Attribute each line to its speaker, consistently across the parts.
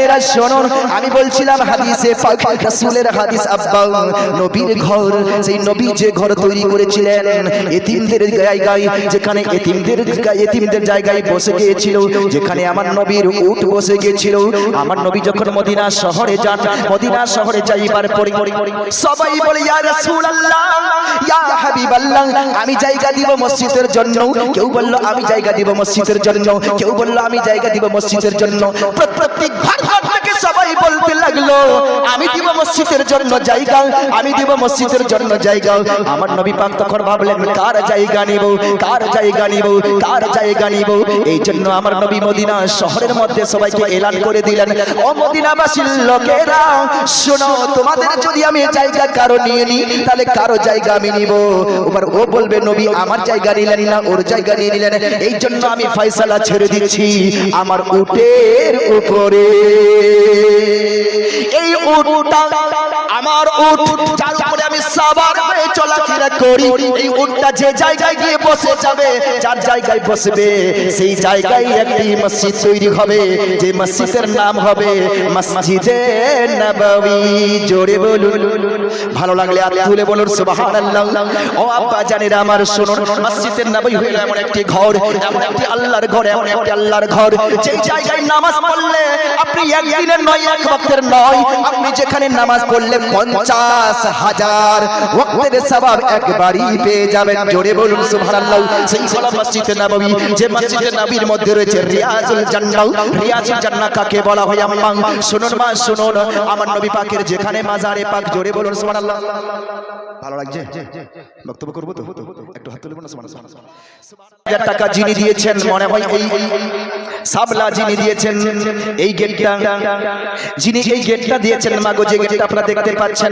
Speaker 1: জানেরা শুনুন, আমি বলছিলাম হাদিসে পাক রাসূলের হাদিস আব্বা নবীর ঘর, সেই নবী যে ঘর তৈরি করেছিলেন এতিমদের জায়গায়, যেখানে এতিমদের জায়গায় বসে গিয়েছিল, যেখানে আমার নবীর উট বসে গিয়েছিল। আমার নবী যখন মদিনা শহরে যান, মদিনা শহরে যাইবার পরে সবাই বলে ইয়া রাসূলুল্লাহ, ইয়া হাবিবাল্লাহ, আমি জায়গা দিব মসজিদের জন্য। কেউ বলল আমি জায়গা দিব মসজিদের জন্য, কেউ বলল আমি জায়গা দিব মসজিদের জন্য। প্রত্যেক ঘর থেকে সবাই বলতে লাগলো আমি দিব মসজিদের জন্য জায়গা, আমি দিব মসজিদের জন্য জায়গা। আমার নবী পাক তখন ভাবলেন কার জায়গা নিব, কার জায়গা নিব, কার জায়গা নিব। এই জন্য আমার নবী মদিনা শহরের মধ্যে সবাইকে এলান করে দিলেন, ও মদিনাবাসীর লোকেরা শোনো, তোমাদের যদি আমি জায়গা কারো নিয়ে নিই তাহলে কারো জায়গা আমি নিব। এবার ও বলবে নবী আমার জায়গা নিলেন না, ওর জায়গা নিয়ে নিলেন। এই জন্য আমি ফয়সালা ছেড়ে দিচ্ছি আমার উটের উপরে। এই উটটা আমার উট, যার উপরে আমি সাবার হয়ে চলাফেরা করি। এই উটটা যে জায়গায় গিয়ে বসে যাবে, যার জায়গায় বসবে সেই জায়গায় একটি মসজিদ তৈরি হবে, যে মসজিদের নাম হবে মসজিদে নববী। জোরে বলুন, ভালো লাগলে হাত তুলে বলুন সুবহানাল্লাহ। ও আব্বা জানেরা আমার শুনুন, মসজিদে নববী হলো এমন একটি ঘর, এমন একটি আল্লাহর ঘর, এমন একটি আল্লাহর ঘর যে জায়গায় নামাজ পড়লে আপনি একদিনের নয়, এক ওয়াক্তের নয়, আপনি যেখানে নামাজ পড়লে 50,000 ওয়াক্তের সওয়াব একবারই পেয়ে যাবেন। জোরে বলুন সুবহানাল্লাহ। সেই হলো মসজিদে নববী, যে মসজিদে নবীর মধ্যে রয়েছে রিয়াজুল জান্নাহ। রিয়াজুল জান্নাহ কাকে বলা হয় আম্মা? শুনুন মা শুনুন, আমার নবী পাকের যেখানে মাজারে পাক, জোরে বলুন সুবহানাল্লাহ। ভালো লাগছে? বক্তব্য করব তো একটু হাত তুলে বলুন সুবহানাল্লাহ। 1000 টাকা যিনি দিয়েছেন, মনে হয় এই সাবলা যিনি দিয়েছেন এই গেটটা, যিনি এই গেটটা দিয়েছেন মাগো, যে গেটটা আপনারা দেখতে পাচ্ছেন,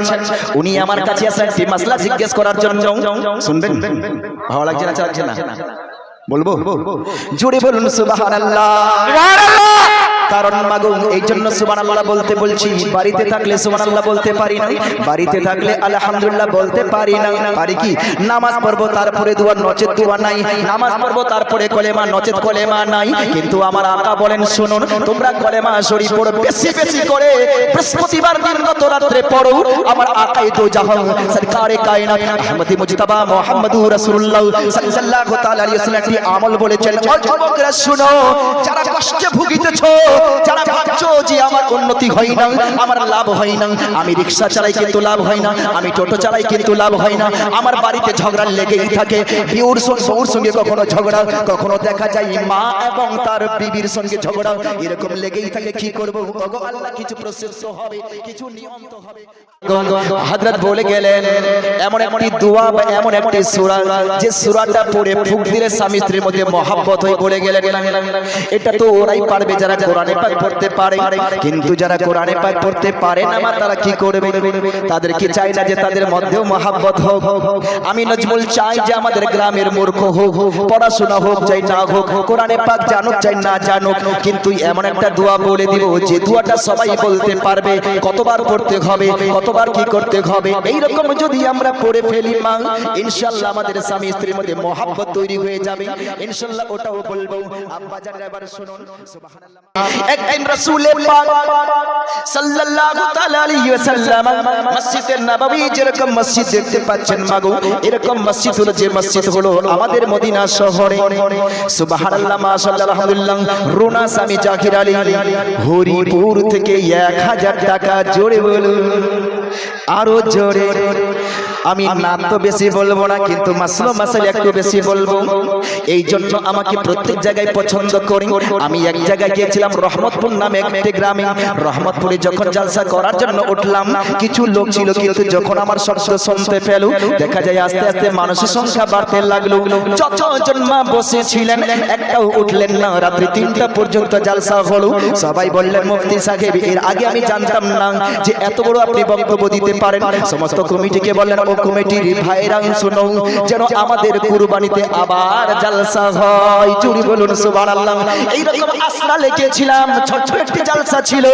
Speaker 1: উনি আমার কাছে আসেন একটি মাসলা জিজ্ঞেস করার জন্য। শুনবেন? ভালো লাগছে না? লাগছে না? বলবো? জোরে বলুন সুবহানাল্লাহ। কারণ মাগো এই জন্য সুবহানাল্লাহ বলতে বলছি, বাড়িতে থাকলে সুবহানাল্লাহ বলতে পারি না, বাড়িতে থাকলে আলহামদুলিল্লাহ বলতে পারি না। পারি কি? নামাজ পড়বো তারপরে দোয়া, নচেত দোয়া নাই। নামাজ পড়বো তারপরে কলেমা, নচেত কলেমা নাই। কিন্তু আমার আকা বলেন শুনুন, তোমরা কলেমা শরীফ পড়ো বেশি বেশি করে, বৃহস্পতিবার দিন গত রাত্রে পড়ো। আমার আকাই দো জাহান সরকারে কায়নাত আহমদ মুজতাবা মুহাম্মদুর রাসূলুল্লাহ সাল্লাল্লাহু তাআলা আলাইহি ওয়াসাল্লাম একটি আমল বলেছেন। ও যুবকরা শুনো, যারা কষ্টে ভুগিতেছো, যারা ভাবছো যে আমার উন্নতি হয় না, আমার লাভ হয় না, আমি রিকশা চালাই কিন্তু লাভ হয় না, আমি টোটো চালাই কিন্তু লাভ হয় না, আমার বাড়িতে ঝগড়া লেগেই থাকে, বিউর সঙ্গে কখনো ঝগড়া, কখনো দেখা যায় মা এবং তার বিবির সঙ্গে ঝগড়া, এরকম লেগেই থাকে। কি করব ওগো আল্লাহ, কিছু প্রসেস তো হবে, কিছু নিয়ম তো হবে। হযরত বলে গেলেন এমন একটি দোয়া বা এমন একটি সূরা, যে সূরাটা পড়ে ফুঁক দিলে স্বামী স্ত্রীর মধ্যে মহব্বত হয়ে বলে গেলেন এটা তো ওরাই পারবে যারা কোরআনে পাক পড়তে পারে। কিন্তু যারা কোরআনে পাক পড়তে পারে না, তারা কি করবে? তাদেরকে চাই না যে তাদের মধ্যেও মহব্বত হোক। আমি নজমুল চাই যে আমাদের গ্রামের মূর্খ হোক, পড়াশোনা হোক চাই না হোক, কোরআনে পাক জানুক চাই না জানুক, কিন্তু এমন একটা দোয়া বলে দিব যে দোয়াটা সবাই বলতে পারবে, কতবার পড়তে হবে, কতবার কি করতে হবে। এইরকম যদি আমরা পড়ে ফেলি মা, ইনশাআল্লাহ আমাদের স্বামী স্ত্রীর মধ্যে মহব্বত তৈরি হয়ে যাবে ইনশাআল্লাহ। ওটাও বলবো। আব্বা জানেরা এবার শুনুন সুবহানাল্লাহ। একদিন রাসূল পাক সাল্লাল্লাহু তাআলা আলাইহি ওয়াসাল্লাম মসজিদে নববী, যেরকম মসজিদ দেখতে পাচ্ছেন মাগো, এরকম মসজিদ হলো, যে মসজিদ হলো আমাদের মদিনা শহরে। সুবহানাল্লাহ, মাশাআল্লাহ, আলহামদুলিল্লাহ। রুনা স্বামী জাকির আলী হরিপুর থেকে 1000 টাকা। জোরে বলুন, আরো জোরে। আমি নাম তো বেশি বলবো না, কিন্তু মাসলা মাসাইল একটু বেশি বলবো। এই জন্য আমাকে প্রত্যেক জায়গায় পছন্দ করি। আমি এক জায়গায় গিয়েছিলাম, রহমতপুর নামে একটি গ্রামে। রহমতপুরে যখন জালসা করার জন্য উঠলাম, কিছু লোক ছিল, কিন্তু যখন আমার শব্দ শুনতে পেল, দেখা যায় আস্তে আস্তে মানুষের সংখ্যা বাড়তে লাগলো। যতজন মা বসেছিলেন একটাও উঠলেন না। রাত্রি 3টা পর্যন্ত জালসা হলো। সবাই বললেন মুফতি সাহেব, এর আগে আমি জানতাম না যে এত বড় আপনি বক্তব্য দিতে পারেন। সমস্ত কমিটিকে বললেন, ও ও কমিটির ভাইরা শুনো, যেন আমাদের কুরবানিতে আবার জালসা হয়। জুড়ে বলুন সুবহানাল্লাহ। এইরকম আসনা লেগেছিলাম, ছোট্ট একটি জালসা ছিল,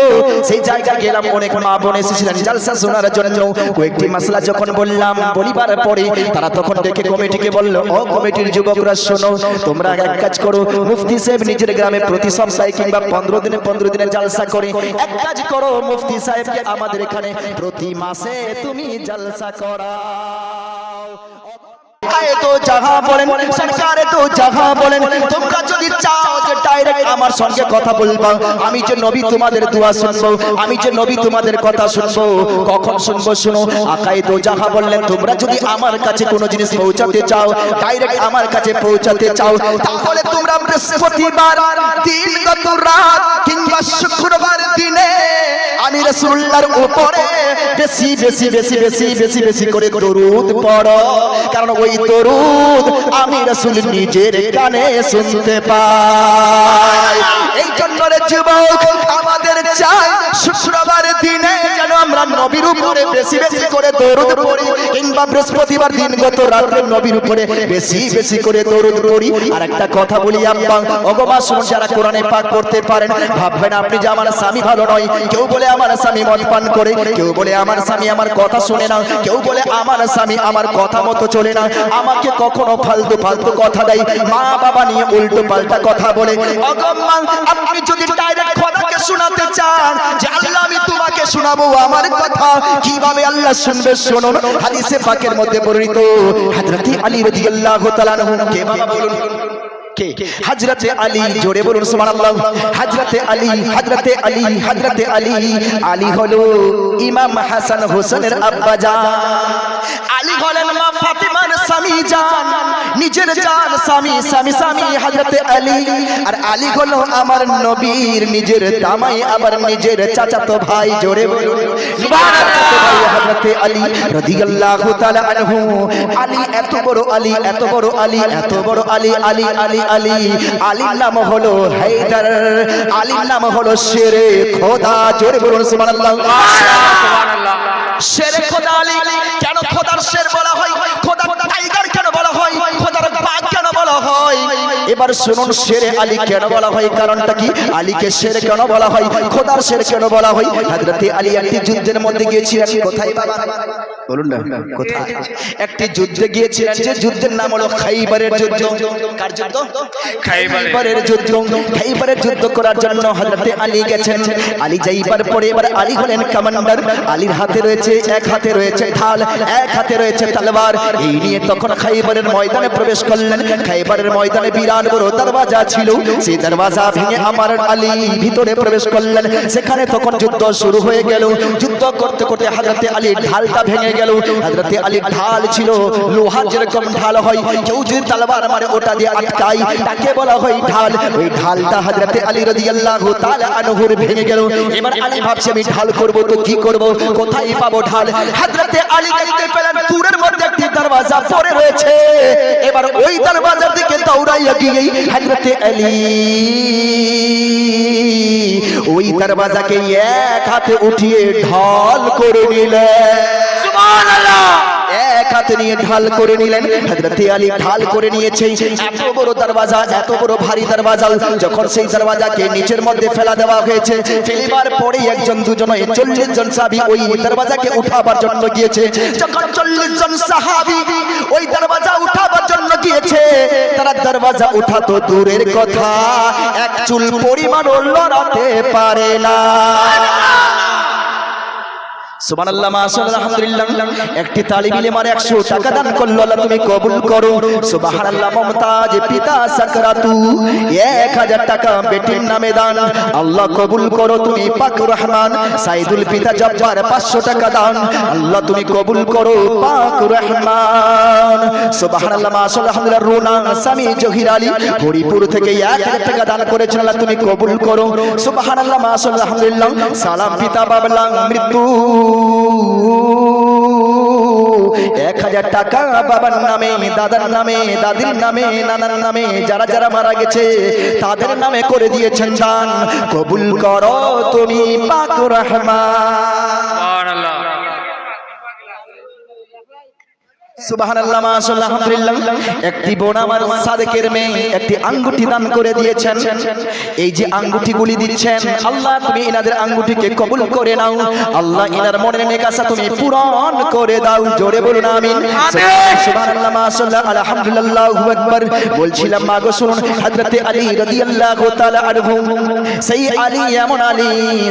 Speaker 1: সেই জায়গায় গেলাম, অনেক মা বোন এসেছিলেন জালসা শোনার জন্য। কয়েকটি মাসলা যখন বললাম, বলিবার পরে তারা তখন ডেকে কমিটিকে বলল, ও কমিটির যুবকরা শোনো, তোমরা এক কাজ করো, মুফতি সাহেব নিজের গ্রামে প্রতি সপ্তাহে কিংবা 15 দিনে জালসা করে, এক কাজ করো, মুফতি সাহেবকে আমাদের এখানে প্রতি মাসে তুমি জালসা করাও। তো যাহা বলেন সরকারে তো যাহা বলেন, তোমরা যদি চাও যে ডাইরেক্ট আমার সঙ্গে কথা বলবা, আমি যে নবী তোমাদের দোয়া শুনবো, আমি যে নবী তোমাদের কথা শুনবো, কখন শুনবো শুনো। আকায়ে তো যাহা বললেন, তোমরা যদি আমার কাছে কোনো জিনিস পৌঁছাতে চাও, ডাইরেক্ট আমার কাছে পৌঁছাতে চাও, তাহলে তোমরা বৃহস্পতিবার দিনগত রাত কিংবা শুক্রবার দিনে আমি রাসূলুল্লাহর উপরে বেশি বেশি বেশি বেশি বেশি বেশি করে দরুদ পড়ো, কারণ ওই দরুদ আমি রাসূল নিজের কানে শুনতে পাই। এই জন্য রে যুবক, আমাদের চাই শুক্রবার দিনে যেন আমরা নবীর উপরে বেশি বেশি করে দরুদ পড়ি, কিংবা বৃহস্পতিবার দিনগত রাতে নবীর উপরে বেশি বেশি করে দরুদ পড়ি। আর একটা কথা বলি আব্বা, ওগো শুনুন, যারা কোরআনে পাক পড়তে পারেন, ভাববেন আপনি যে আমার স্বামী ভালো নয়। কেউ বলে আমার স্বামী মদ পান করে, কেউ বলে আমার স্বামী আমার কথা শোনে না, কেউ বলে আমার স্বামী আমার কথা মতো চলে না, আমাকে কখনো ফালতু ফালতু কথা দেয়, মা বাবা নিয়ে উল্টো পাল্টা কথা বলে। আপনি যদি ডাইরেক্ট খোদাকে শোনাতে চান যে আল্লাহ আমি তোমাকে শোনাবো আমার কথা, কিভাবে আল্লাহ শুনবে শুনুন। হাদিসে পাকের মধ্যে বর্ণিত, হযরত আলী রাদিয়াল্লাহু তাআলা আনহু, কে বাবা বলুন কে? হযরতে আলী, জোরে বলুন সুবহানাল্লাহ। হযরতে আলী, হযরতে আলী, হযরতে আলী। আলী হলো ইমাম হাসান হোসেনের আব্বা জান, আলী হলেন মা ফাতিমার স্বামী জান, নিজের জান স্বামী স্বামী স্বামী হযরতে আলী। আর আলী হলো আমার নবীর নিজের দামাই, আবার নিজের চাচাতো ভাই, জোরে বলুন সুবহানাল্লাহ। হযরতে আলী রাদিয়াল্লাহু তাআলা আনহু, আলী এত বড় আলী, এত বড় আলী, এত বড় আলী, আলী আলী আলী। আলীর নাম হলো হায়দার, আলীর নাম হলো শেরে খোদা, জোরে বলুন সুবহানাল্লাহ। শেরে খোদা আলী। কেন খোদার শের বলা হয়, খোদার টাইগার কেন বলা হয়, খোদার বাঘ কেন বলা হয়? এবার শুনুন, শেরে আলী কেন বলা হয়, কারণটা কি? আলীকে শের কেন বলা হয়, খোদার শের কেন বলা হয়? হযরতে আলী একটি যুদ্ধের মধ্যে গিয়েছিলেন, কোথায় বাবা বলুন না, কোথায়? একটি যুদ্ধে গিয়েছিলেন, যে যুদ্ধের নাম হলো খাইবারের যুদ্ধ। কার যুদ্ধ? খাইবারের যুদ্ধ। খাইবারের যুদ্ধ করার জন্য হযরতে আলী গেছেন। আলী যাইবার পরে এবার আলী হলেন কমান্ডার। আলীর হাতে রয়েছে, এক হাতে রয়েছে ঢাল, এক হাতে রয়েছে তলোয়ার। এই নিয়ে তখন খাইবারের ময়দানে প্রবেশ করলেন। খাইবারের ময়দানে বিরাট বড় দরওয়াজা ছিল, সেই দরওয়াজা ভেঙে আমার আলী ভিতরে প্রবেশ করলেন। সেখানে তখন যুদ্ধ শুরু হয়ে গেল। যুদ্ধ করতে করতে হযরতে আলীর ঢালটা ভেঙে গেল। হযরতে আলীর ঢাল ছিল লোহার যেরকম ঢাল হয়, কেউ যদি তলোয়ার মারে ওটা দিয়ে আটকায়, তাকে বলা হয় ঢাল। ওই ঢালটা হযরতে আলী রাদিয়াল্লাহু তাআলা আনহুর ভেঙে গেল। এবার আলী ভাবছে আমি ঢাল করব তো কি করব, কোথায় পাবো ঢাল? হযরতে আলী দেখতে পেলেন দূরের মধ্যে একটি দরওয়াজা পড়ে রয়েছে। এবার ওই দরওয়াজার দিকে দৌড়াইয়া গিয়ে হযরতে আলী ওই দরওয়াজাকে এক হাতে উঠিয়ে ঢাল করে নিলেন। সুবহানাল্লাহ। এক হাতে নিয়ে ঢাল করে নিলেন। হযরতে আলী ঢাল করে নিয়েছে। এত বড় দরওয়াজা, এত বড় ভারী দরওয়াজা, যখন সেই দরওয়াজাকে নিচের মধ্যে ফেলা দেওয়া হয়েছে, ফেলিবার পরে একজন দুজন 40 জন সাহাবী ওই দরওয়াজাকে উঠাবার জন্য গিয়েছে। যখন 40 জন সাহাবী ওই দরওয়াজা উঠাবার জন্য গিয়েছে, তারা দরওয়াজা উঠা তো দূরের কথা, এক চুল পরিমাণও লড়াতে পারে না। সুবহানাল্লাহ, মাশাআল্লাহ, আলহামদুলিল্লাহ। একটি তালি দিলে মানে 100 টাকা দান করলো, আল্লাহ তুমি কবুল করো। সুবহানাল্লাহ। মুমতাজ পিতা সাকরাতু 1000 টাকা বেটির নামে দান, আল্লাহ কবুল করো তুমি পাক রহমান। সাইদুল পিতা জব্বার 500 টাকা দান, আল্লাহ তুমি কবুল করো পাক রহমান। সুবহানাল্লাহ, মাশাআল্লাহ, আলহামদুলিল্লাহ। রুনা সামি জহির আলী হরিপুর থেকে 1000 টাকা দান করেছেন, আল্লাহ তুমি কবুল করো। সুবহানাল্লাহ, মাশাআল্লাহ, আলহামদুলিল্লাহ। সালাম পিতা বাবলা মৃত্যু 1000 টাকা বাবার নামে, দাদার নামে, দাদির নামে, নানার নামে, যারা যারা মারা গেছে তাদের নামে করে দিয়েছেন দান, কবুল করো তুমি পাক রহমান। সুবহানাল্লাহ। সুবহানাল্লাহ, মাশাআল্লাহ, আলহামদুলিল্লাহ। একটি বোন আমার সাদেকের মেয়ে একটি আঙ্গুঠি দান করে দিয়েছেন। এই যে আঙ্গুঠিগুলি দিচ্ছেন, আল্লাহ তুমি ইনাদের আঙ্গুঠিকে কবুল করে নাও। আল্লাহ ইনার মনের নেক আশা তুমি পূরণ করে দাও। জোরে বলুন আমিন। সুবহানাল্লাহ, মাশাআল্লাহ, আলহামদুলিল্লাহ, আল্লাহু আকবার। বলছিলাম মা গো শুনুন, হযরতে আলী রাদিয়াল্লাহু তাআলা আনহু, সেই আলী এমন আলী,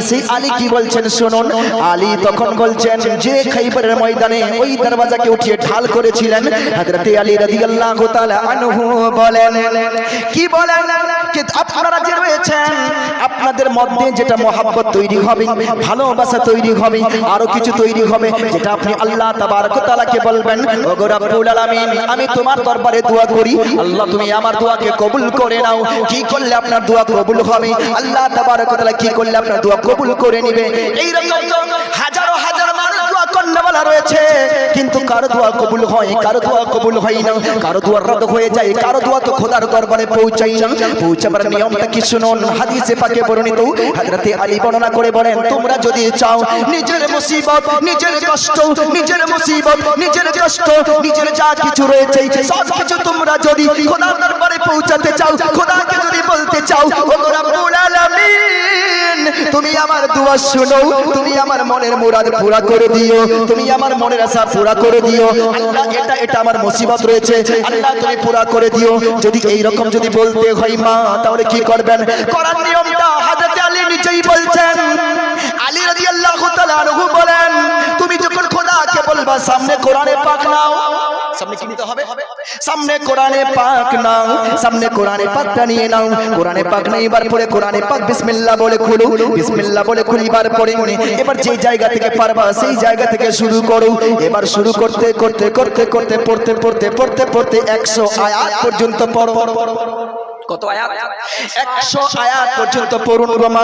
Speaker 1: সেই আলী কি বলছেন শুনুন। আলী তখন বলছেন যে খাইবারের ময়দানে ওই দরওয়াজাকে উঠিয়ে ঢাল করেছিলেন, হযরতে আলী রাদিয়াল্লাহু তাআলা আনহু বলেন, কি বলেন, যে আপনারা যে রয়েছেন আপনাদের মধ্যে যেটা মহব্বত তৈরি হবে, ভালোবাসা তৈরি হবে, আরো কিছু তৈরি হবে, যেটা আপনি আল্লাহ তাবারক ওয়া তাআলাকে বলবেন, ওগো রব্বুল আলামিন আমি তোমার দরবারে দোয়া করি, আল্লাহ তুমি আমার দোয়াকে কবুল করে নাও। কি করলে আপনার দোয়া কবুল হবে? আল্লাহ তাবারক ওয়া তাআলা কি করলে আপনার দোয়া কবুল করে নেবে? এই রকম হাজারো হাজার মানুষ দোয়া করনেওয়ালা রয়েছে, কিন্তু কারো দোয়া কবুল হয়, কারো দোয়া কবুল হয় না, কারো দোয়া রদ হয়ে যায়, কারো দোয়া তো খোদার দরবারে পৌঁছায় না। পৌঁছাবার নিয়মটা কি শুনুন, হাদিসে পাকে বর্ণিত, হযরতে আলী বর্ণনা করে বলেন, তোমরা যদি চাও নিজের মুসিবত, নিজের কষ্ট, নিজের মুসিবত, নিজের কষ্ট, নিজের যা কিছু রয়েছে সব কিছু তোমরা যদি খোদার দরবারে পৌঁছাতে চাও, খোদাকে যদি বলতে চাও, ওগো রব্বুল আলামিন তুমি আমার দোয়া শুনো, তুমি আমার মনের মুরাদ পুরা করে দিও, তুমি আমার মনের আশা পুরা করে দিও, আল্লাহ এটা আমার মুসিবত রয়েছে, আল্লাহ তুমি পুরা করে দিও। যদি এই রকম যদি বলতে হয় মা, তাহলে কি করবেন? করার নিয়মটা হযরত আলী নিজেই বলছেন। আলী রাদিয়াল্লাহু তাআলা আনহু বলেন, তুমি যখন খোদাকে বলবা সামনে কোরআনে পাক নাও, সামনে কি নিতে হবে? সামনে কোরআনে পাক নাও, সামনে কোরআনে পাকটা নিয়ে নাও। কোরআনে পাক নেবার পরে কোরআনে পাক বিসমিল্লাহ বলে খুলো, বিসমিল্লাহ বলে খুলিবার পরে এবার যে জায়গা থেকে পারবা সেই জায়গা থেকে শুরু করো। এবার শুরু করতে করতে করতে করতে পড়তে পড়তে পড়তে পড়তে 100 আয়াত পর্যন্ত পড়ো। কত আয়াত? 100 আয়াত পর্যন্ত পড়ুন গো মা।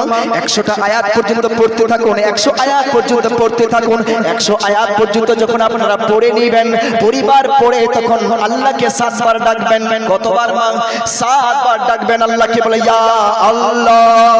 Speaker 1: 100টা আয়াত পর্যন্ত পড়তে থাকুন, 100 আয়াত পর্যন্ত পড়তে থাকুন। 100 আয়াত পর্যন্ত যখন আপনারা পড়ে নেবেন, পরিবার পড়ে তখন আল্লাহকে 7 বার ডাকবেন। কতবার মা? 7 বার ডাকবেন আল্লাহকে, বলে ইয়া আল্লাহ,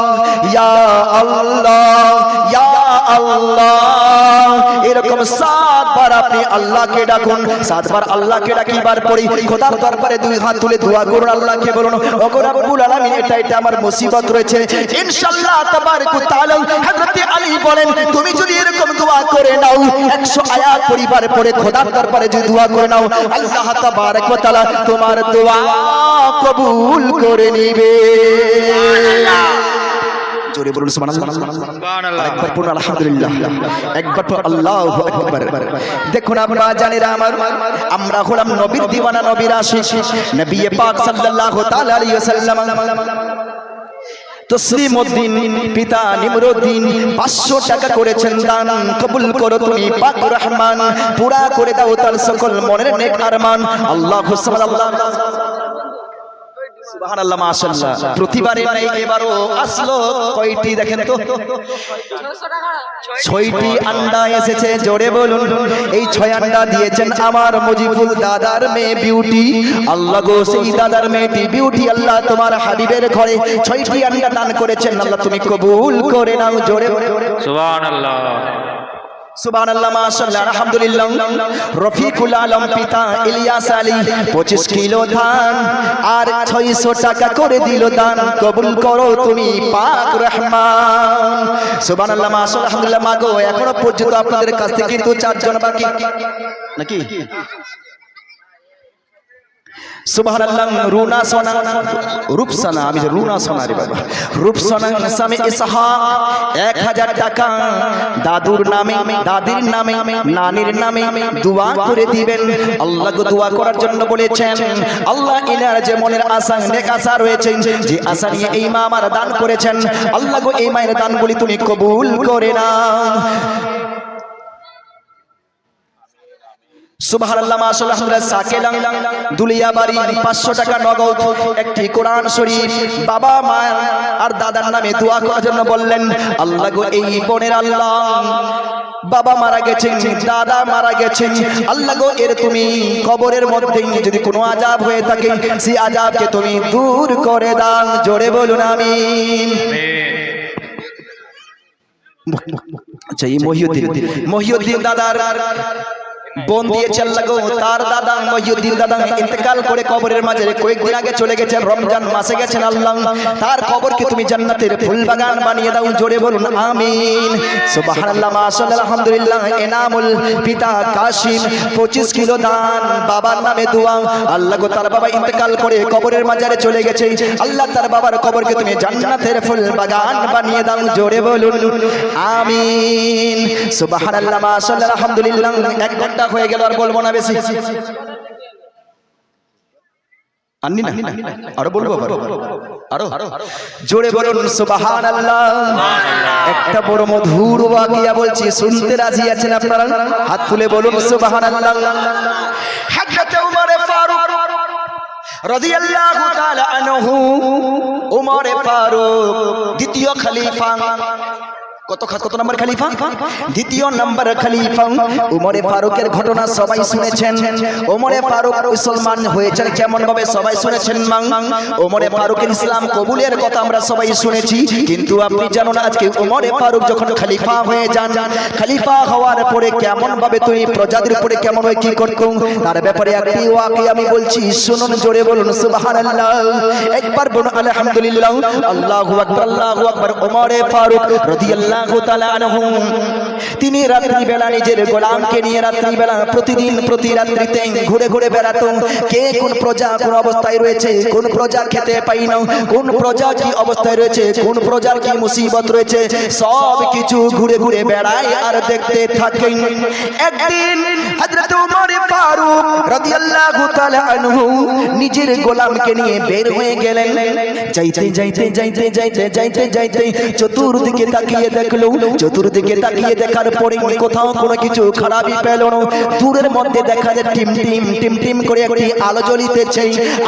Speaker 1: ইয়া আল্লাহ, ইয়া আল্লাহ। এরকম 7 বার আপনি আল্লাহকে ডাকুন। 7 বার আল্লাহকে ডাকিবার পরে খোদার দরবারে 2 হাত তুলে দোয়া করুন, আল্লাহকে বলুন, ওগো রব্বুল আলামিন এটা আমার মুসিবত রয়েছে, ইনশাআল্লাহ তাবারক ওয়া তাআলা। হযরত আলী বলেন, তুমি যদি এরকম দোয়া করে নাও, 100 আয়াত পরিবার পড়ে খোদার দরবারে যদি দোয়া করে নাও, আল্লাহ তাবারক ওয়া তাআলা তোমার দোয়া কবুল করে নেবে। জোরে বলুন সুবহানাল্লাহ, একবার পড়ুন আলহামদুলিল্লাহ, একবার পড়ুন আল্লাহু আকবার। দেখুন আব্বা জানেরা আমার, আমরা হলাম নবীর দিওয়ানা, নবীর আশিক। নবী পাক সাল্লাল্লাহু তাআলা আলাইহি ওয়াসাল্লাম তসলিমউদ্দিন পিতা নিমরুদ্দিন 500 টাকা করেছেন দান। কবুল করো তুমি পাক রহমান, পুরা করে দাও তার সকল মনের নেক আরমান। আল্লাহু সুবহানাল্লাহ, সুবহানাল্লাহ, মাশাআল্লাহ। প্রতিবারে নাই, এবারও আসলো কয়টি দেখেন তো? 6টি আন্ডা এসেছে। জোরে বলুন, এই 6 আন্ডা দিয়েছেন আমার মুজিবুল দাদার মেয়ে বিউটি। আল্লাহ গো, সেই দাদার মেয়েটি বিউটি আল্লাহ তোমার হাবিবের ঘরে 6টি আন্ডা দান করেছেন, আল্লাহ তুমি কবুল করে নাও। জোরে
Speaker 2: সুবহানাল্লাহ,
Speaker 1: সুবহানাল্লাহ, মাশাআল্লাহ, আলহামদুলিল্লাহ। রফিকুল আলম পিতা ইলিয়াস আলী 25 কিলো ধান আর 600 টাকা করে দিল দান। কবুল করো তুমি পাক রহমান। সুবহানাল্লাহ, মাশাআল্লাহ, আলহামদুলিল্লাহ। মাগো, এখনো পর্যন্ত আপনাদের কাছ থেকে কিন্তু 4 জন বাকি নাকি? সুবহানাল্লাহ। রুনা সোনা, রূপসানা, আমি যে রুনা সোনা রে বাবা, রূপসানা নামে ইসহাক 1000 টাকা দাদুর নামে, দাদির নামে, নানির নামে দোয়া করে দিবেন। আল্লাহ গো, দোয়া করার জন্য বলেছেন। আল্লাহ ইনার যে মনের আশা, নেক আশা রয়েছে, যে আশা নিয়ে এই মা আমার দান করেছেন, আল্লাহ গো এই মায়ের দানগুলি তুমি কবুল করে নাও। সুবহানাল্লাহ, মাশাআল্লাহ, আলহামদুলিল্লাহ। সাকেলাং দুলিয়াবাড়ি 500 টাকা নগদ, একটি কোরআন শরীফ বাবা মা আর দাদার নামে দোয়া করার জন্য বললেন। আল্লাহ গো এই বোনের আল্লাহ বাবা মারা গেছেন, দাদা মারা গেছেন, আল্লাহ গো এর তুমি কবরের মধ্যে যদি কোনো আযাব হয়ে থাকে, সেই আযাবকে তুমি দূর করে দাও। জোরে বলুন আমিন। আচ্ছা, এই মহিউদ্দিন দাদার বোন দিয়েছে আল্লাহ গো। তার দাদা মহিউদ্দিন দাদা ইন্তেকাল করে কবরের মাঝে কয়েকদিন আগে চলে গেছেন, রমজান মাসে গেছেন আল্লাহ। তার কবরকে তুমি জান্নাতের ফুল বাগান বানিয়ে দাও, জোরে বলুন আমিন। সুবহানাল্লাহ, মাশাআল্লাহ, আলহামদুলিল্লাহ। এনামুল পিতা কাশিম 25 কিলো দান, বাবার নামে দোয়া। আল্লাহ গো, তার বাবা ইন্তেকাল করে কবরের মাঝে চলে গেছে আল্লাহ, তার বাবার কবরকে তুমি জান্নাতের ফুল বাগান বানিয়ে দাও, জোরে বলুন আমিন। সুবহানাল্লাহ, মাশাআল্লাহ, আলহামদুলিল্লাহ। 1 ঘন্টা হয়ে গেল, আর বলবো না বেশি। আননি না, আরো বলবো, আরো জোরে বলুন সুবহানাল্লাহ। একটা বড় মধুর ওয়াকিয়া বলছি, শুনতে রাজি আছেন আপনারা? হাত তুলে বলুন সুবহানাল্লাহ। হযরত ওমর ফারুক রাদিয়াল্লাহু তাআলা আনহু, ওমর ফারুক দ্বিতীয় খলিফা। কত নম্বর খলিফা? দ্বিতীয় নম্বর খলিফা। ওমর ফারুকের ঘটনা সবাই শুনেছেন। ওমর ফারুক মুসলমান হয়েছেন কেমন ভাবে সবাই শুনেছেন। ওমর ফারুকের ইসলাম কবুলের কথা আমরা সবাই শুনেছি, কিন্তু আপনি জানো না আজকে ওমর ফারুক যখন খলিফা হয়ে যান, খলিফা হওয়ার পরে কেমন ভাবে তুমি প্রজাদের উপরে কেমন হয় কি করতো, তার ব্যাপারে একটি ওয়াকিয়া আমি বলছি, শুনুন, জোরে বলুন সুবহানাল্লাহ। একবার বলুন আলহামদুলিল্লাহ। আল্লাহু আকবার, আল্লাহু আকবার। ওমর ফারুক রাদিয়াল্লাহু তাআলা আনহু, তিনি রাত্রি বেলা নিজের গোলামকে নিয়ে রাত্রি বেলা প্রতিদিন প্রতি রাত্রিতে ঘুরে ঘুরে বেড়াতো। কে কোন প্রজা কোন অবস্থায় রয়েছে, কোন প্রজা খেতে পাই না, কোন প্রজা কি অবস্থায় রয়েছে, কোন প্রজার কি মুসিবত রয়েছে, সব কিছু ঘুরে ঘুরে বেড়ায় আর দেখতে থাকেন। একদিন হযরত ওমর ফারুক রাদিয়াল্লাহু তাআলা আনহু নিজের গোলামকে নিয়ে বের হয়ে গেলেন। যাইতে যাইতে যাইতে যাইতে যাইতে যাইতে চতুর্দিকে তাকিয়ে দেখলো। চতুর্দিকে তাকিয়ে দেখার পরে কোথাও কোনো কিছু খারাপই পেল না। দূরের মধ্যে দেখা যায় টিম টিম টিম টিম করে একটি আলো জ্বলিতেছে।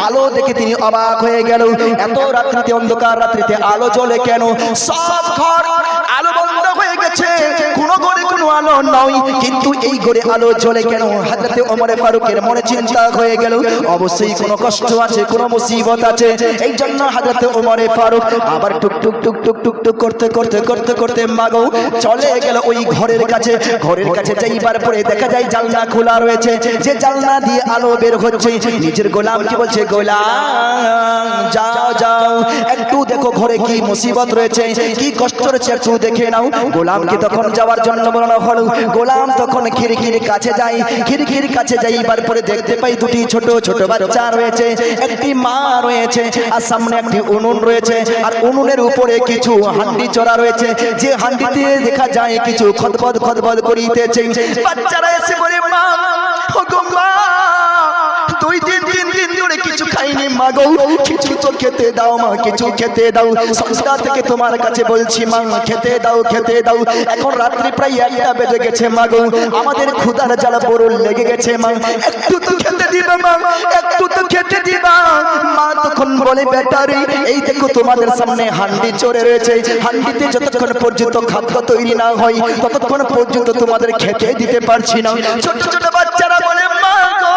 Speaker 1: আলো দেখে তিনি অবাক হয়ে গেল, এত রাত্রিতে, অন্ধকার রাত্রিতে আলো জ্বলে কেন? সব ঘর আলো বন্ধ হয়ে গেছে, কোন ঘরে কোনো আলো নয়, কিন্তু এই ঘরে আলো জ্বলে কেন? হযরত ওমর ফারুকের মনে চিন্তা হয়ে গেল, অবশ্যই কোনো কষ্ট আছে, কোনো মুসিবত আছে। এই জন্য হযরত ওমর ফারুক আবার টুক টুক টুক টুক টুক টুক করতে করতে করতে করতে মাগো চলে গেল ওই ঘরের কাছে। ঘরের কাছে যাইবার পরে দেখা যায় জানলা খোলা রয়েছে, যে জানলা দিয়ে আলো বের হচ্ছে। নিজের গোলামকে বলছে, গোলাম যাও যাও, একটু দেখো ঘরে কি মুসিবত রয়েছে, কি কষ্ট রয়েছে, একটু দেখে নাও। গোলামকে তখন যাওয়ার জন্য বলানো হলো। গোলাম তখন খিড়কির কাছে যায়। খিড়কির কাছে যাইবার পরে দেখতে পাই দুটি ছোট ছোট বাচ্চা রয়েছে, একটি মা রয়েছে, আর সামনে একটি উনুন রয়েছে, আর উনুনের উপরে কিছু হান্ডি চড়া রয়েছে, যে হান্ডিতে দেখা যায় কিছু খদবদ খদবদ করিতেছে। বাচ্চারা এসে বলে, মা, ও গো মা, 2-3 দিন ধরে কিছু খাইনি মা গো, কিছু তো খেতে দাও মা, কিছু খেতে দাও। সন্ধ্যা থেকে তোমার কাছে বলছি মা, খেতে দাও খেতে দাও। এখন রাত্রি প্রায় 1টা বেজে গেছে মা গো, আমাদের ক্ষুধার জ্বালা বড় লেগে গেছে মা, একটু তো খেতে দিবা মা, একটু তো খেতে দিবা। মা তখন বলে, বেটা রে, এই দেখো তোমাদের সামনে হান্ডি চড়ে রয়েছে, হান্ডিতে যতক্ষণ পর্যন্ত খাদ্য তৈরি না হয় ততক্ষণ পর্যন্ত তোমাদের খেতে দিতে পারছি না। ছোট ছোট বাচ্চারা বলে, মা গো,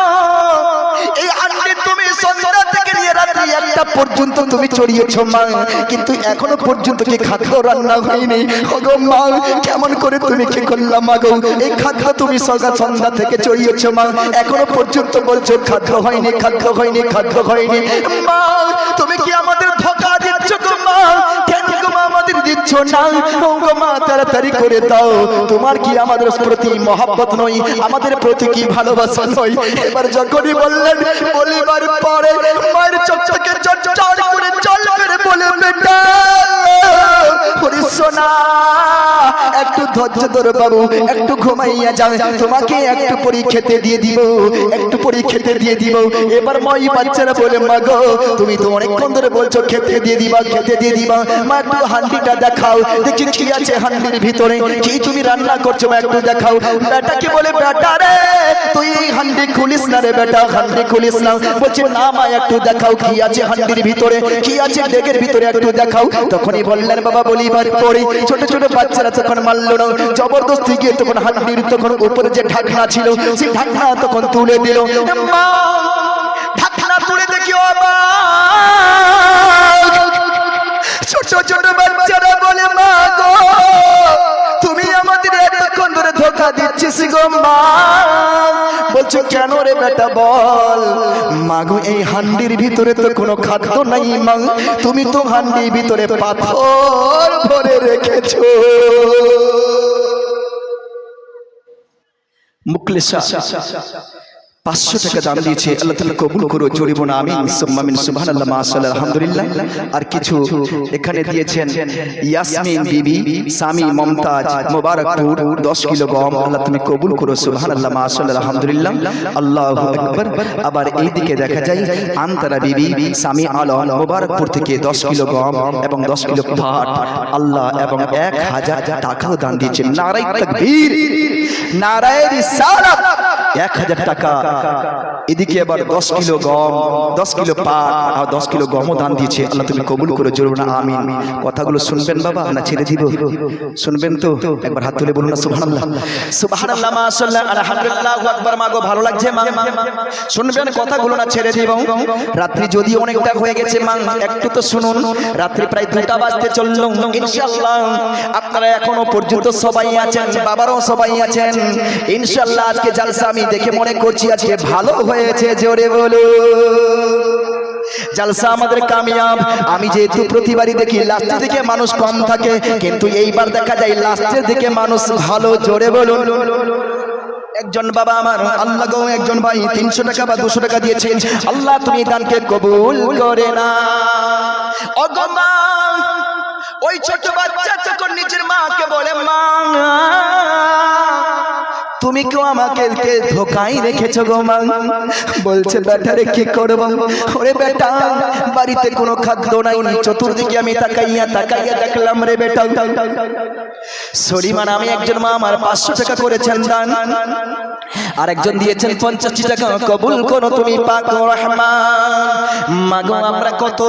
Speaker 1: এই হান্ডি তুমি সন্ধ্যা থেকে নিয়ে রাত্রি 1টা পর্যন্ত তুমি চড়িয়েছো মা, কিন্তু এখনো পর্যন্ত কি খাদ্য রান্না হয়নি? ওগো মা, কেমন করে তুমি কি করলা মা গো? এই খাদ্য তুমি সন্ধ্যা থেকে চড়িয়েছো মা, এখনো পর্যন্ত বলছো খাদ্য হয়নি, খাদ্য হয়নি, খাদ্য হয়নি। মা, তুমি কি আমাদের ধোঁকা দিচ্ছ গো মা? কেন গো মা আমাদের দিচ্ছ না? ও গো মা, তাড়াতাড়ি করে দাও। তোমার কি আমাদের প্রতি মহব্বত নয়, আমাদের প্রতি কি ভালোবাসা নয়? এবার যখনই বললেন, বলিবার পরে মায়ের চোখ থেকে চট করে জল বের বলে, বেটা ওরে সোনা, একটু ধৈর্য ধরো বাবু, একটু ঘুমাইয়া যাও, তোমাকে একটু পরি খেতে দিয়ে দিব, একটু পরি খেতে দিয়ে দিব। এবার মই বাচ্চারা বলে, মা গো, তুমি তো অনেকক্ষণ ধরে বলছো খেতে দিয়ে দিবা, খেতে দিয়ে দিবা। মা, একটু হান্ডিটা দেখাও, দেখি কি আছে হান্ডির ভিতরে, কি তুমি রান্না করছো মা, একটু দেখাও। বেটাকে বলে, বেটা রে, তুই এই হান্ডি খুলিস না রে বেটা, হান্ডি খুলিস না। বলছে, না মা, একটু দেখাও কি আছে হান্ডির ভিতরে, কি আছে ডেগের ভিতরে, একটু দেখাও। তখনই বললেন, বাবা বলিবার পরে ছোট ছোট বাচ্চারা তখন মানলো না, জবরদস্তি গিয়ে তখন হান্ডির তখন উপরে যে ঢাকনা ছিল সেই ঢাকনা তখন তুলে দিল। মা, ঢাকনা তুলে দেখি ছোট ছোট বাচ্চারা বলে, মা গো, তুমি আমাদের এতক্ষণ ধরে ধোঁকা দিচ্ছিস গো মা। বলছে কেন রে বেটা বল। মাগো এই হান্ডির ভিতরে তো কোনো খাদ্য নাই মা, তুমি তো হান্ডির ভিতরে পাথর ভরে রেখেছো। মুখলেসা 500 টাকা দাম দিয়েছে, আল্লাহ তাআলা কবুল করো, জোরে বলুন আমিন সুম্মা আমিন, সুবহানাল্লাহ মাশাআল্লাহ আলহামদুলিল্লাহ। আর কিছু এখানে দিয়েছেন ইয়াসমিন বিবি, স্বামী মমতাজ, মোবারকপুর 10 কিলো গম, আল্লাহ তুমি কবুল করো, সুবহানাল্লাহ মাশাআল্লাহ আলহামদুলিল্লাহ আল্লাহু আকবার। আবার এই দিকে দেখা যায় আন্তরা বিবি, স্বামী আলম, মোবারকপুর থেকে 10 কিলো গম এবং 10 কিলো পাট, আল্লাহ এবং 1000 টাকাও দান দিয়েছেন। নারায়ে তাকবীর, নারায়ে রিসালাত, 1000 টাকা। এদিকে আবার 10 কিলো গম, 10 কিলো পাট আর 10 কিলো গমও দান দিয়েছে, আল্লাহ তুমি কবুল করে, জোরে বলুন আমিন। কথাগুলো শুনবেন বাবা না ছেড়ে দিব? শুনবেন তো? একবার হাত তুলে বলুন না সুবহানাল্লাহ, সুবহানাল্লাহ মাশাআল্লাহ আলহামদুলিল্লাহু আকবার। মাগো ভালো লাগছে মা? শুনবেন কথাগুলো না ছেড়ে দিব? রাত্রি যদি অনেকটা হয়ে গেছে মা, একটু তো শুনুন। রাত্রি প্রায় 2টা বাজতে চললো, ইনশাআল্লাহ আপনারা এখনো পর্যন্ত সবাই আছেন, বাবারাও সবাই আছেন ইনশাআল্লাহ। আজকে জালসা আমি দেখে মনে করছি আজকে ভালো হয়েছে, জোরে বলো। জালসা আমাদের কামিয়াব। আমি যেহেতু প্রতিবারই দেখি লাস্টের দিকে মানুষ কম থাকে, কিন্তু এইবার দেখা যায় লাস্টের দিকে মানুষ ভালো, জোরে বলুন। একজন বাবা আমার আল্লাহ গো, একজন ভাই 300 টাকা বা 200 টাকা দিয়েছেন, আল্লাহ তুমি দানকে কবুল করে না। ওগো মা, ওই ছোট বাচ্চা যখন নিজের মাকে বলে মা তুমি কেউ আমাকে ধোকায় রেখেছো গো মা, বলছে বেটা রে কি করব, ওরে বেটা বাড়িতে কোনো খাদ্য নাই, চতুর্দিকে আমি তাকাইয়া দেখলাম রে বেটা। সরিমান আমি একজন মা আমার 500 টাকা করেছেন দান, আর একজন দিয়েছেন 50 টাকা, কবুল করো তুমি পাক রহমান। মাগো আমরা কত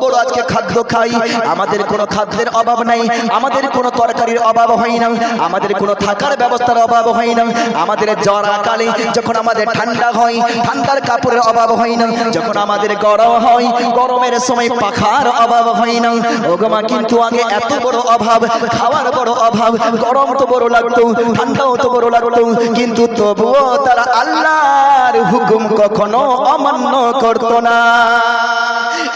Speaker 1: বড় আজকে খাদ্য খাই, আমাদের কোনো খাদ্যের অভাব নাই, আমাদের কোনো তরকারির অভাব হয় না, আমাদের কোনো থাকার ব্যবস্থার অভাব হয় না, আমাদের জ্বর আকালে যখন আমাদের ঠান্ডা হয় ঠান্ডার কাপড়ের অভাব হয় না, যখন আমাদের গরম হয় গরমের সময় পাখার অভাব হয় না। ওগো মা কিন্তু আগে এত বড় অভাব, খাওয়ার বড় অভাব, গরম তো বড় লাগতো, ঠান্ডাও তো বড় লাগতো, কিন্তু তবুও তারা আল্লাহর হুকুম কখনো অমান্য করতো না।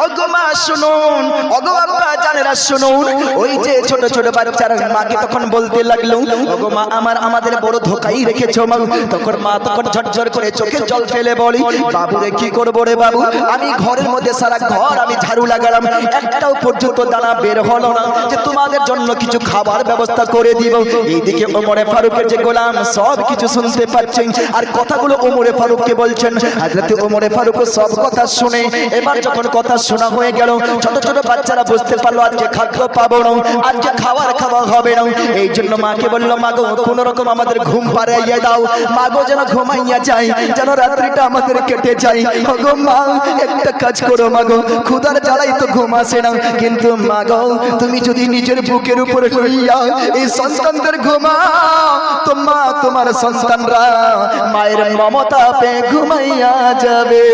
Speaker 1: ওগো মা শুনুন, ওগো আব্বা জানেরা শুনুন, ওই যে ছোট ছোট বাচ্চারা মাকে তখন বলতে লাগলো ওগো মা আমাদের বড় ধোকাই রেখেছো মা। তখন মা তখন ঝরঝর করে চোখের জল ফেলে বলি বাবু রে কি করবো রে বাবু, আমি ঘরের মধ্যে সারা ঘর আমি ঝাড়ু লাগালাম, একটাও পর্যন্ত দানা বের হলো না যে তোমাদের জন্য কিছু খাবার ব্যবস্থা করে দিব। এইদিকে ওমরে ফারুকের যে গোলাম সব কিছু শুনতে পাচ্ছেন, আর কথাগুলো ওমরে ফারুককে বলছেন। হযরতে ওমরে ফারুক সব কথা শুনে এবার যখন কথা শোনা হয়ে গেল, ছোট ছোট বাচ্চারা বুঝতে পারলো আজকে খাদ্য পাবো না, আজকে খাওয়া হবে না। এই জন্য মাকে বললো মাগো কোন রকম আমাদের ঘুম পাড়াইয়া দাও, মাগো যেন ঘুমাইয়া যাই, যেন রাত্রিটা আমাদের কেটে যায়। ওগো মা একটা কাজ করো মাগো, ক্ষুধার জ্বালাই তো ঘুম আসে না, কিন্তু মাগো তুমি যদি নিজের বুকের উপরে লইয়া এই সন্তানদের ঘুমাও তো মা তোমার সন্তানরা মায়ের মমতা পেয়ে ঘুমাইয়া যাবে।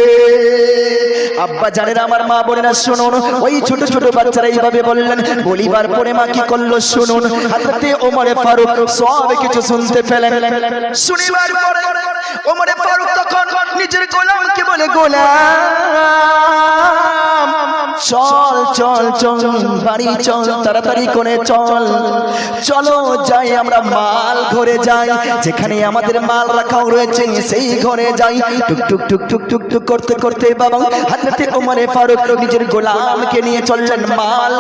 Speaker 1: আব্বা জানেন আমার মা বোনেরা শুনুন, ওই ছোট ছোট বাচ্চারা এইভাবে বললেন, বলিবার পরে মা কি করলো শুনুন। হযরতে ওমরে ফারুক সব কিছু শুনতে পেলেন, শুনিবার পরে ওমরে ফারুক তখন নিজের গোলামকে বলে গোলাম চল চল চল বাড়ি চল, তাড়াতাড়ি করে চল, চলো যাই আমরা মাল ঘরে যাই, যেখানে আমাদের মাল রাখাও রয়েছে সেই ঘরে যাই। টুক টুক টুক টুক টুক টুক করতে করতে বাবা হযরতে ওমরে ফারুক নিজের গোলামকে নিয়ে চললেন মাল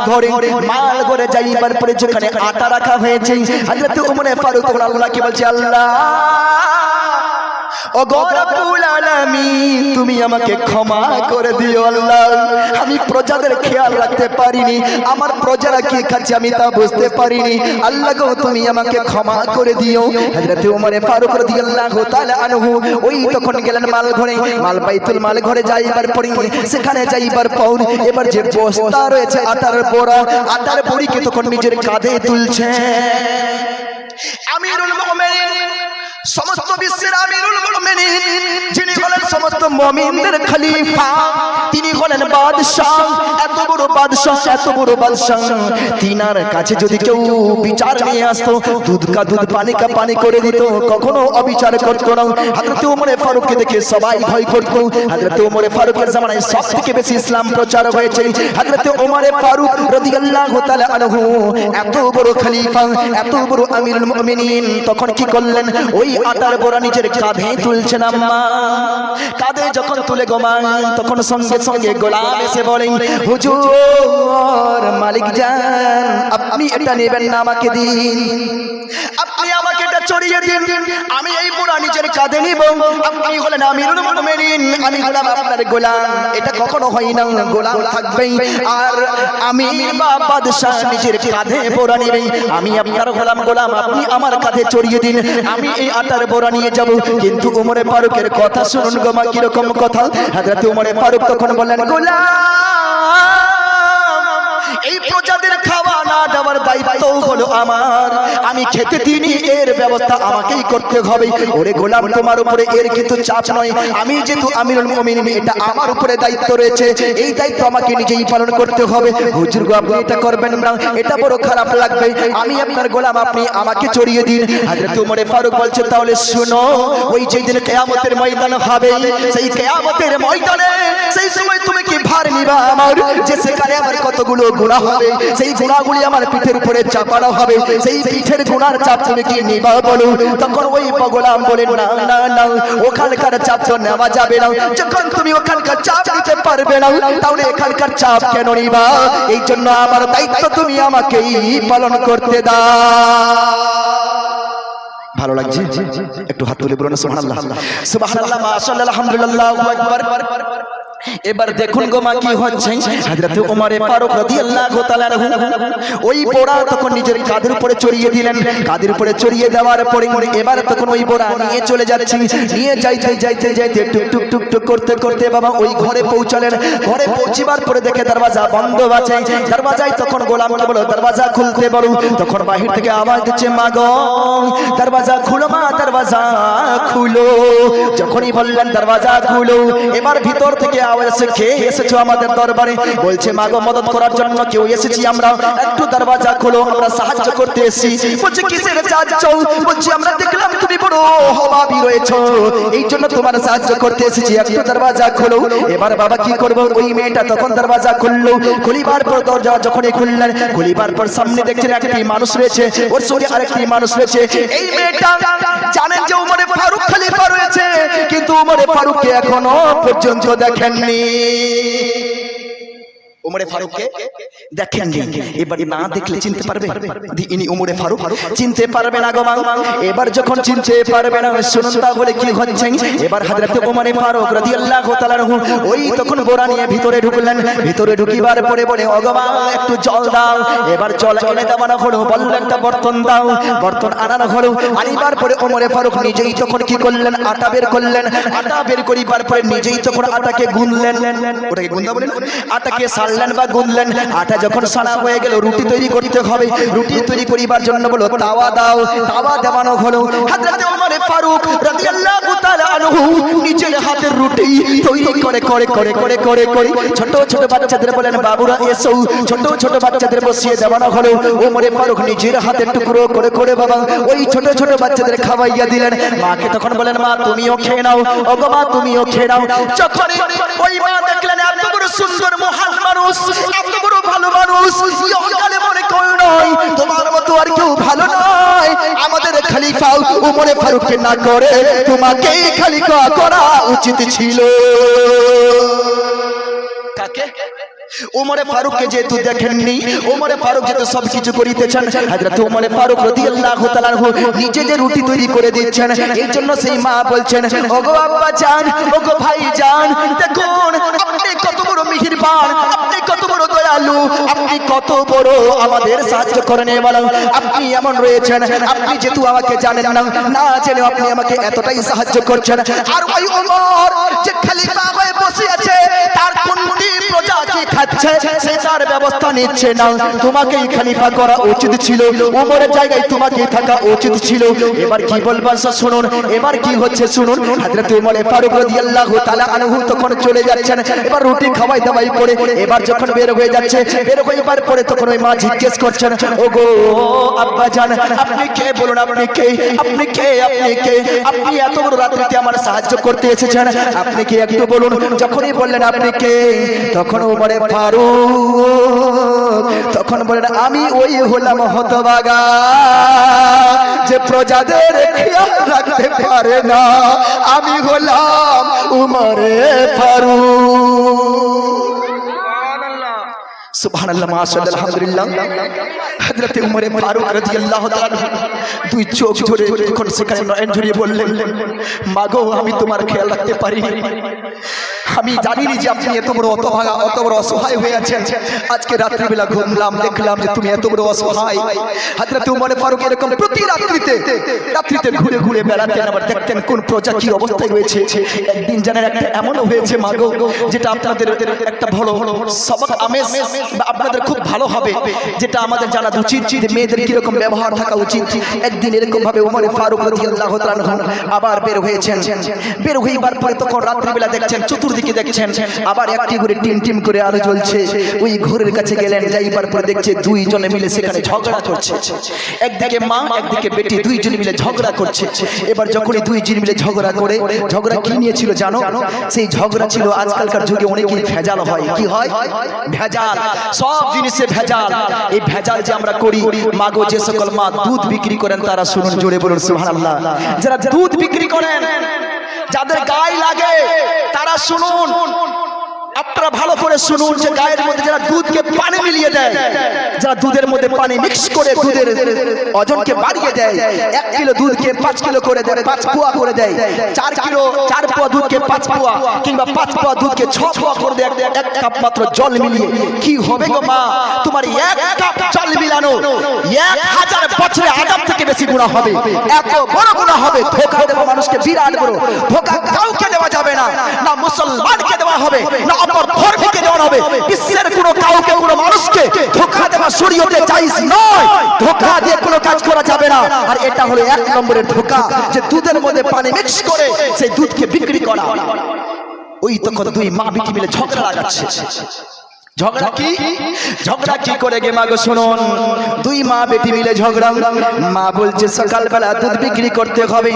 Speaker 1: ঘরে যাইবার পরে যেখানে আটা রাখা হয়েছে হযরতে ওমরে ফারুক আল্লাহকে বলছে আল্লাহ ও রব্বুল আলামিন তুমি আমাকে ক্ষমা করে দিও আল্লাহ, আমি প্রজাদের খেয়াল রাখতে পারিনি, আমার প্রজারা কি খাচ্ছে আমি তা বুঝতে পারিনি, আল্লাহ গো তুমি আমাকে ক্ষমা করে দিও। হযরত ওমর ফারুক রাদিয়াল্লাহু তাআলা আনহু ওই তখন গেলেন মাল ঘরে, মাল বাইতুল মাল ঘরে যাইবার পরে সেখানে যাইবার পর এবার যে বস্তা রয়েছে আটার বড়া, আটার বড়িকে তখন নিজের কাঁধে তুলছে। আমিরুল মুমিনিন সমস্ত বিশ্বের আমিরুল মুমিনিন, যিনি হলেন সমস্ত মুমিনদের খলিফা, তিনি হলেন বাদশাহ। এত বড় বাদশাহ, এত বড় বাদশাহ, তিনার কাছে যদি কেউ বিচার নিয়ে আসতো, দুধ কা দুধ পানি কা পানি করে দিত, কখনো অবিচার করতো না। হযরত ওমর ফারুককে দেখে সবাই ভয় করত। হযরত ওমর ফারুকের জামানায় সবথেকে বেশি ইসলাম প্রচার হয়েছে। হযরত ওমর ফারুক রাদিয়াল্লাহু তাআলা আনহু এত বড় খলিফা, এত বড় আমিরুল মুমিনিন, তখন কি করলেন? ওই আটার বোরা নিজের কাঁধে তুলছেন আম্মা। কাঁধে যখন তুলে গোমান, তখন সঙ্গে সঙ্গে গোলাম এসে বলেন, হুজুর মালিক জান, আপনি এটা নেবেন না, আমাকে দিন, আপনি আমাকে এটা চড়িয়ে দিন, আমি এই বোরা নিজের কাঁধে নিব। আপনি হলেন আমিরুল মুমিনিন, আমি হলাম আপনার গোলাম। এটা কখনো হয় না, গোলাম থাকবেই আর আমির বা বাদশা নিজের কাঁধে বোরা নেবে। আমি আপনার গোলাম, গোলাম আপনি আমার কাঁধে চড়িয়ে দিন, আমি এই আটার বোরা নিয়ে যাব। কিন্তু ওমর ফারুকের কথা শুনুন গো মা, কিরকম কথা। হযরত ওমর ফারুক তখন বললেন, গোলাম, এই প্রজাদের খাওয়া না দেওয়ার দায়িত্ব হলো আমার, আমি খেতে দিইনি, এর ব্যবস্থা আমাকেই করতে হবে। ওরে গোলাম, তোমার উপরে এর কিন্তু চাপ নয়, আমি যেহেতু আমিরুল মুমিনিন, এটা আমার উপরে দায়িত্ব রয়েছে, এই দায়িত্ব আমাকে নিজেই পালন করতে হবে। হুজুর গো, আপনি এটা করবেন না, এটা বড় খারাপ লাগবে, আমি আপনার গোলাম, আপনি আমাকে চড়িয়ে দিন। হযরত ওমর ফারুক বলছে, তাহলে শুনো, ওই যেদিন কিয়ামতের ময়দান হবে, সেই কিয়ামতের ময়দানে সেই সময় তুমি কি ভার নিবা আমার, যে সেখানে আমার কতগুলো গুনাহ হবে, সেই গুনাহগুলি আমার পিঠের উপরে চাপানো হবে, সেই পিঠের গুনার চাপ তুমি কি নিবা বলো? তখন ওই গোলাম বলেন, না না না, ওখানকার চাপ তো নেওয়া যাবে না, যখন তুমি ওখানকার চাপ নিতে পারবে না, তাহলে এখানকার চাপ কেন নিবা? এই জন্য আমার দায়িত্ব তুমি আমাকেই পালন করতে দাও। ভালো লাগছে? একটু হাত তুলে বলুন সুবহানাল্লাহ, সুবহানাল্লাহ, মাশাআল্লাহ, আলহামদুলিল্লাহ, আল্লাহু আকবার। এবার দেখুন গো মা কি হচ্ছে। হযরত ওমর ফারুক রাদিয়াল্লাহু তাআলা ওই বোরা তখন নিজের কাঁধের উপরে চড়িয়ে দিলেন। কাঁধের উপরে চড়িয়ে দেওয়ার পরে এবার তখন ওই বোরা নিয়ে চলে যাচ্ছেন। নিয়ে যাইতে যাইতে যাইতে টুক টুক টুক টুক করতে করতে বাবা ওই ঘরে পৌঁছালেন। ঘরে পৌঁছিবার পরে দেখে দরওয়াজা বন্ধ আছে। দরওয়াজায় তখন গোলামকে বলো, দরওয়াজা খুলতে বলো। তখন বাহির থেকে আওয়াজ দিচ্ছে, মা গো, দরওয়াজা খুলো মা, দরওয়াজা খুলো। যখনই বললেন দরওয়াজা খুলো, এবার ভিতর থেকে আওয়াজ এসে, কে এসেছো আমাদের দরবারে? বলছে, মা গো, মদদ করার জন্য কেউ এসেছি আমরা, একটু দরওয়াজা খোলো, আমরা সাহায্য করতে এসেছি। বলছে, কিসের সাহায্য? বলছি, আমরা দেখলাম তুমি বড় অভাবী রয়েছো, এই জন্য তোমার সাহায্য করতে এসেছি, একটু দরওয়াজা খোলো। এবার বাবা কি করবো? ওই মেয়েটা তখন দরওয়াজা খুললো। খুলিবার পর দরজা যখনই খুললেন, খুলিবার পর সামনে দেখছেন একটি মানুষ রয়েছে, ওর সঙ্গে আরেকটি মানুষ রয়েছে। এই মেয়েটা জানেন যে ওমর ফারুক খলিফা রয়েছে, কিন্তু ওমর ফারুককে এখনো পর্যন্ত দেখেননি। ওমর ফারুককে দেখেননি। এবার না দেখলে চিনতে পারবে ইনি ওমর ফারুক? চিনতে পারবে না গো মা। এবার যখন চিনতে পারবে না, শুনুন তাহলে কি হচ্ছে। এবার হযরত ওমর ফারুক রাদিয়াল্লাহু তাআলা ওই তখন বোরা নিয়ে ভিতরে ঢুকলেন। ভিতরে ঢুকিবার পরে বলে, ওগো মা, একটু জল দাও। এবার জল এনে দেওয়ানো হলো। বললেন, একটা বর্তন দাও। বর্তন আনানো হলো। আনিবার পরে ওমর ফারুক নিজেই তখন কি করলেন? আটা বের করলেন। আটা বের করিবার পরে নিজেই তখন আটাকে গুনলেন। ওটাকে গুনদা বলেন, আটাকে সারলেন বা গুনলেন। আটা যখন সানা হয়ে গেল, রুটি তৈরি করতে হবে। রুটি তৈরি করিবার জন্য বলো, তাওয়া দাও। তাওয়া দেওয়ানো হলো। হযরত ওমর ফারুক রাদিয়াল্লাহু তাআলা আনহু নিজের হাতের রুটি তৈরি করে করে করে করে করে করে ছোট ছোট বাচ্চাদের বলেন, বাবুরা এসো। ছোট ছোট বাচ্চাদের বসিয়ে দেওয়ানো হলো। ওমর ফারুক নিজের হাতের টুকরো করে করে বাবা ওই ছোট ছোট বাচ্চাদের খাওয়াইয়া দিলেন। মাকে তখন বলেন, মা তুমিও খেয়ে নাও। ওগো মা, তুমিও খেয়ে নাও। যখন ওই মা দেখলেন এত বড় সুন্দর মহান মানুষ, এত বড় ভালো মানুষ, ইহকালে মনে করো নয় তোমার মতো আর কেউ ভালো নয়, আমাদের খলিফা ওমর ফারুককে না করে তোমাকেই খলিফা করা উচিত ছিল। কাকে? ওমর ফারুককে যেহেতু দেখেননি, ওমর ফারুক যেহেতু সবকিছু করিতেছেন, হযরত ওমর ফারুক রাদিয়াল্লাহু তাআলা নিজে যে রুটি তৈরি করে দিচ্ছেন, এই জন্য সেই মা বলছেন, ওগো আব্বা জান, ওগো ভাই জান, দেখুন আপনি আপনি কত বড় মেহেরবান, আপনি কত বড় দয়ালু, আপনি কত বড় আমাদের সাহায্য করেন বলেন। আপনি এমন রয়েছেন, আপনি যেহেতু আমাকে জানেন না, না জেনে আপনি আমাকে এতটাই সাহায্য করছেন। আর ওই ওমর যে খলিফা হয়ে বসে আছে, তার কোনটি প্রজা কি খাচ্ছে সেটার ব্যবস্থা নিচ্ছে না। তোমাকেই খলিফা করা উচিত ছিল, ওমরের জায়গায় তোমাকেই থাকা উচিত ছিল। এবার কি বলবেন শুনুন, এবার কি হচ্ছে শুনুন। হযরত ওমর ফারুক রাদিয়াল্লাহু তাআলা আনহু তখন চলে যাচ্ছেন, এবার রুটি খাওয়াই দাওয়াই করে এবার যখন বের হয়ে যাচ্ছে, বের হইবার পরে তখন ওই মা জিজ্ঞেস করছেন, ওগো আব্বা জান, আপনি কে বলুন, আপনি কে, আপনি কে, আপনি কে, আপনি এত বড় রাত্রিতে আমার সাহায্য করতে এসেছেন, আপনি কে একটু বলুন। যখনই বললেন আপনি কে, তখন ওমর ফারুক তখন বললেন, আমি ওই হলাম হতভাগা যে প্রজাদের খেয়াল রাখতে পারে না, আমি হলাম ওমর ফারুক। সুবহানাল্লাহ, মাশাআল্লাহ, আলহামদুলিল্লাহ। হযরত ওমর ফারুক রাদিয়াল্লাহু তাআলা দুই চোখ ধরে যখন সেখানে নয়ন ঝরিয়ে বললেন, মাগো আমি তোমার খেয়াল রাখতে পারি, আমি জানিনি যে আপনি এত বড় হতভাগা, এত বড় অসহায় হয়ে আছেন। আজকে রাত্রিবেলা ঘুমলাম, দেখলাম যে তুমি এত বড় অসহায়। হযরত ওমর ফারুক এরকম প্রতি রাত্রিতে ঘুরে ঘুরে বেড়াতেন, আবার দেখতেন কোন প্রজা কি অবস্থায় রয়েছে। একদিন জানেন একটা এমনও হয়েছে মাগো, যেটা আপনাদের একটা ভালো সবক আমেজ বা আপনাদের খুব ভালো হবে, যেটা আমাদের জানা উচিত যে মেয়েদের কিরকম ব্যবহার থাকা উচিত। একদিন এরকম ভাবে ওমর ফারুক রাদিয়াল্লাহু তাআলা আবার বের হয়েছেন, বের হইবার পরে তখন রাত্রিবেলা দেখছেন, চতুর্দিকে দেখছেন আবার একটি করে টিম করে আলো জ্বলছে। ওই ঘরের কাছে গেলেন, যাইবার পরে দেখছে দুইজনে মিলে সেখানে ঝগড়া করছে। একদিকে মা, একদিকে বেটি, দুইজনে মিলে ঝগড়া করছে। এবার যখনই দুইজন মিলে ঝগড়া করে, ঝগড়া কি নিয়েছিল জানো? সেই ঝগড়া ছিল আজকালকার যুগে অনেকই ভেজাল হয়। কি হয়? ভেজাল, সব জিনিসে ভেজাল। এই ভেজাল যে আমরা করি, মাগো যে সকল মা দুধ বিক্রি করেন তারা শুনুন, জোরে বলুন সুবহানাল্লাহ। যারা দুধ বিক্রি করেন, যাদের গায়ে লাগে তারা শুনুন, আপনারা ভালো করে শুনুন, যে গায়ের মধ্যে যারা দুধকে পানি মিলিয়ে দেয়, যারা দুধের মধ্যে পানি মিক্স করে দুধের ওজনকে বাড়িয়ে দেয়, 1 কিলো দুধকে 5 কিলো করে দেয়, 5 পোয়া করে দেয়, 4 পোয়া দুধকে 5 পোয়া, কিংবা 5 পোয়া দুধকে 6 পোয়া করে দেয় 1 কাপ মাত্র জল মিলিয়ে। কি হবে গো মা, তোমার 1 কাপ জল মিলানো 1000 বছরে আদম থেকে বেশি গুনাহ হবে, এত বড় গুনাহ হবে। ধোঁকা দেওয়া মানুষকে বিরাট বড় ধোঁকা, কাউকে দেওয়া যাবে না, না মুসলমানকে দেওয়া হবে, না অপর ধর্মীকে দেওয়া হবে। বিশ্বের কোনো কাউকে, কোনো মানুষকে ধোঁকা দেওয়া শরীয়তে জায়েজ নয়, ধোঁকা দিয়ে কোনো কাজ করা যাবে না। আর এটা হলো 1 নম্বরের ধোঁকা, যে দুধের মধ্যে পানি মিক্স করে সেই দুধকে বিক্রি করা। ওই তখন দুই মা বিটি মিলে ঝগড়া লাগাচ্ছে। ঝগড়া কি করে গে মাগো শুনুন, দুই মা বেটি মিলে ঝগড়া। মা বলছে সকালবেলা দুধ বিক্রি করতে হবে,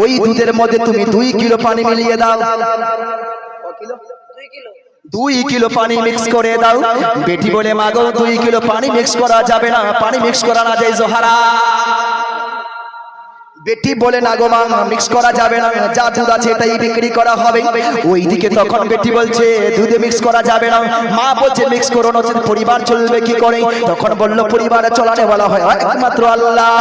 Speaker 1: ওই দুধের মধ্যে তুমি 2 কিলো পানি মিলিয়ে দাও। 2 কিলো পানি মিক্স করে দাও। বেটি বলে মাগো 2 কিলো পানি মিক্স করা যাবে না, পানি মিক্স করা না যায় জোহারা। বেটি বলে না গো মা, মিক্স করা যাবে না, যা দুধ আছে এটাই বিক্রি করা হবে। ওইদিকে তখন বেটি বলছে দুধে মিক্স করা যাবে না, মা বলছে মিক্স করো না, পরিবার চলবে কি করে? তখন বলল পরিবারে চলানে বলা হয় একমাত্র আল্লাহ,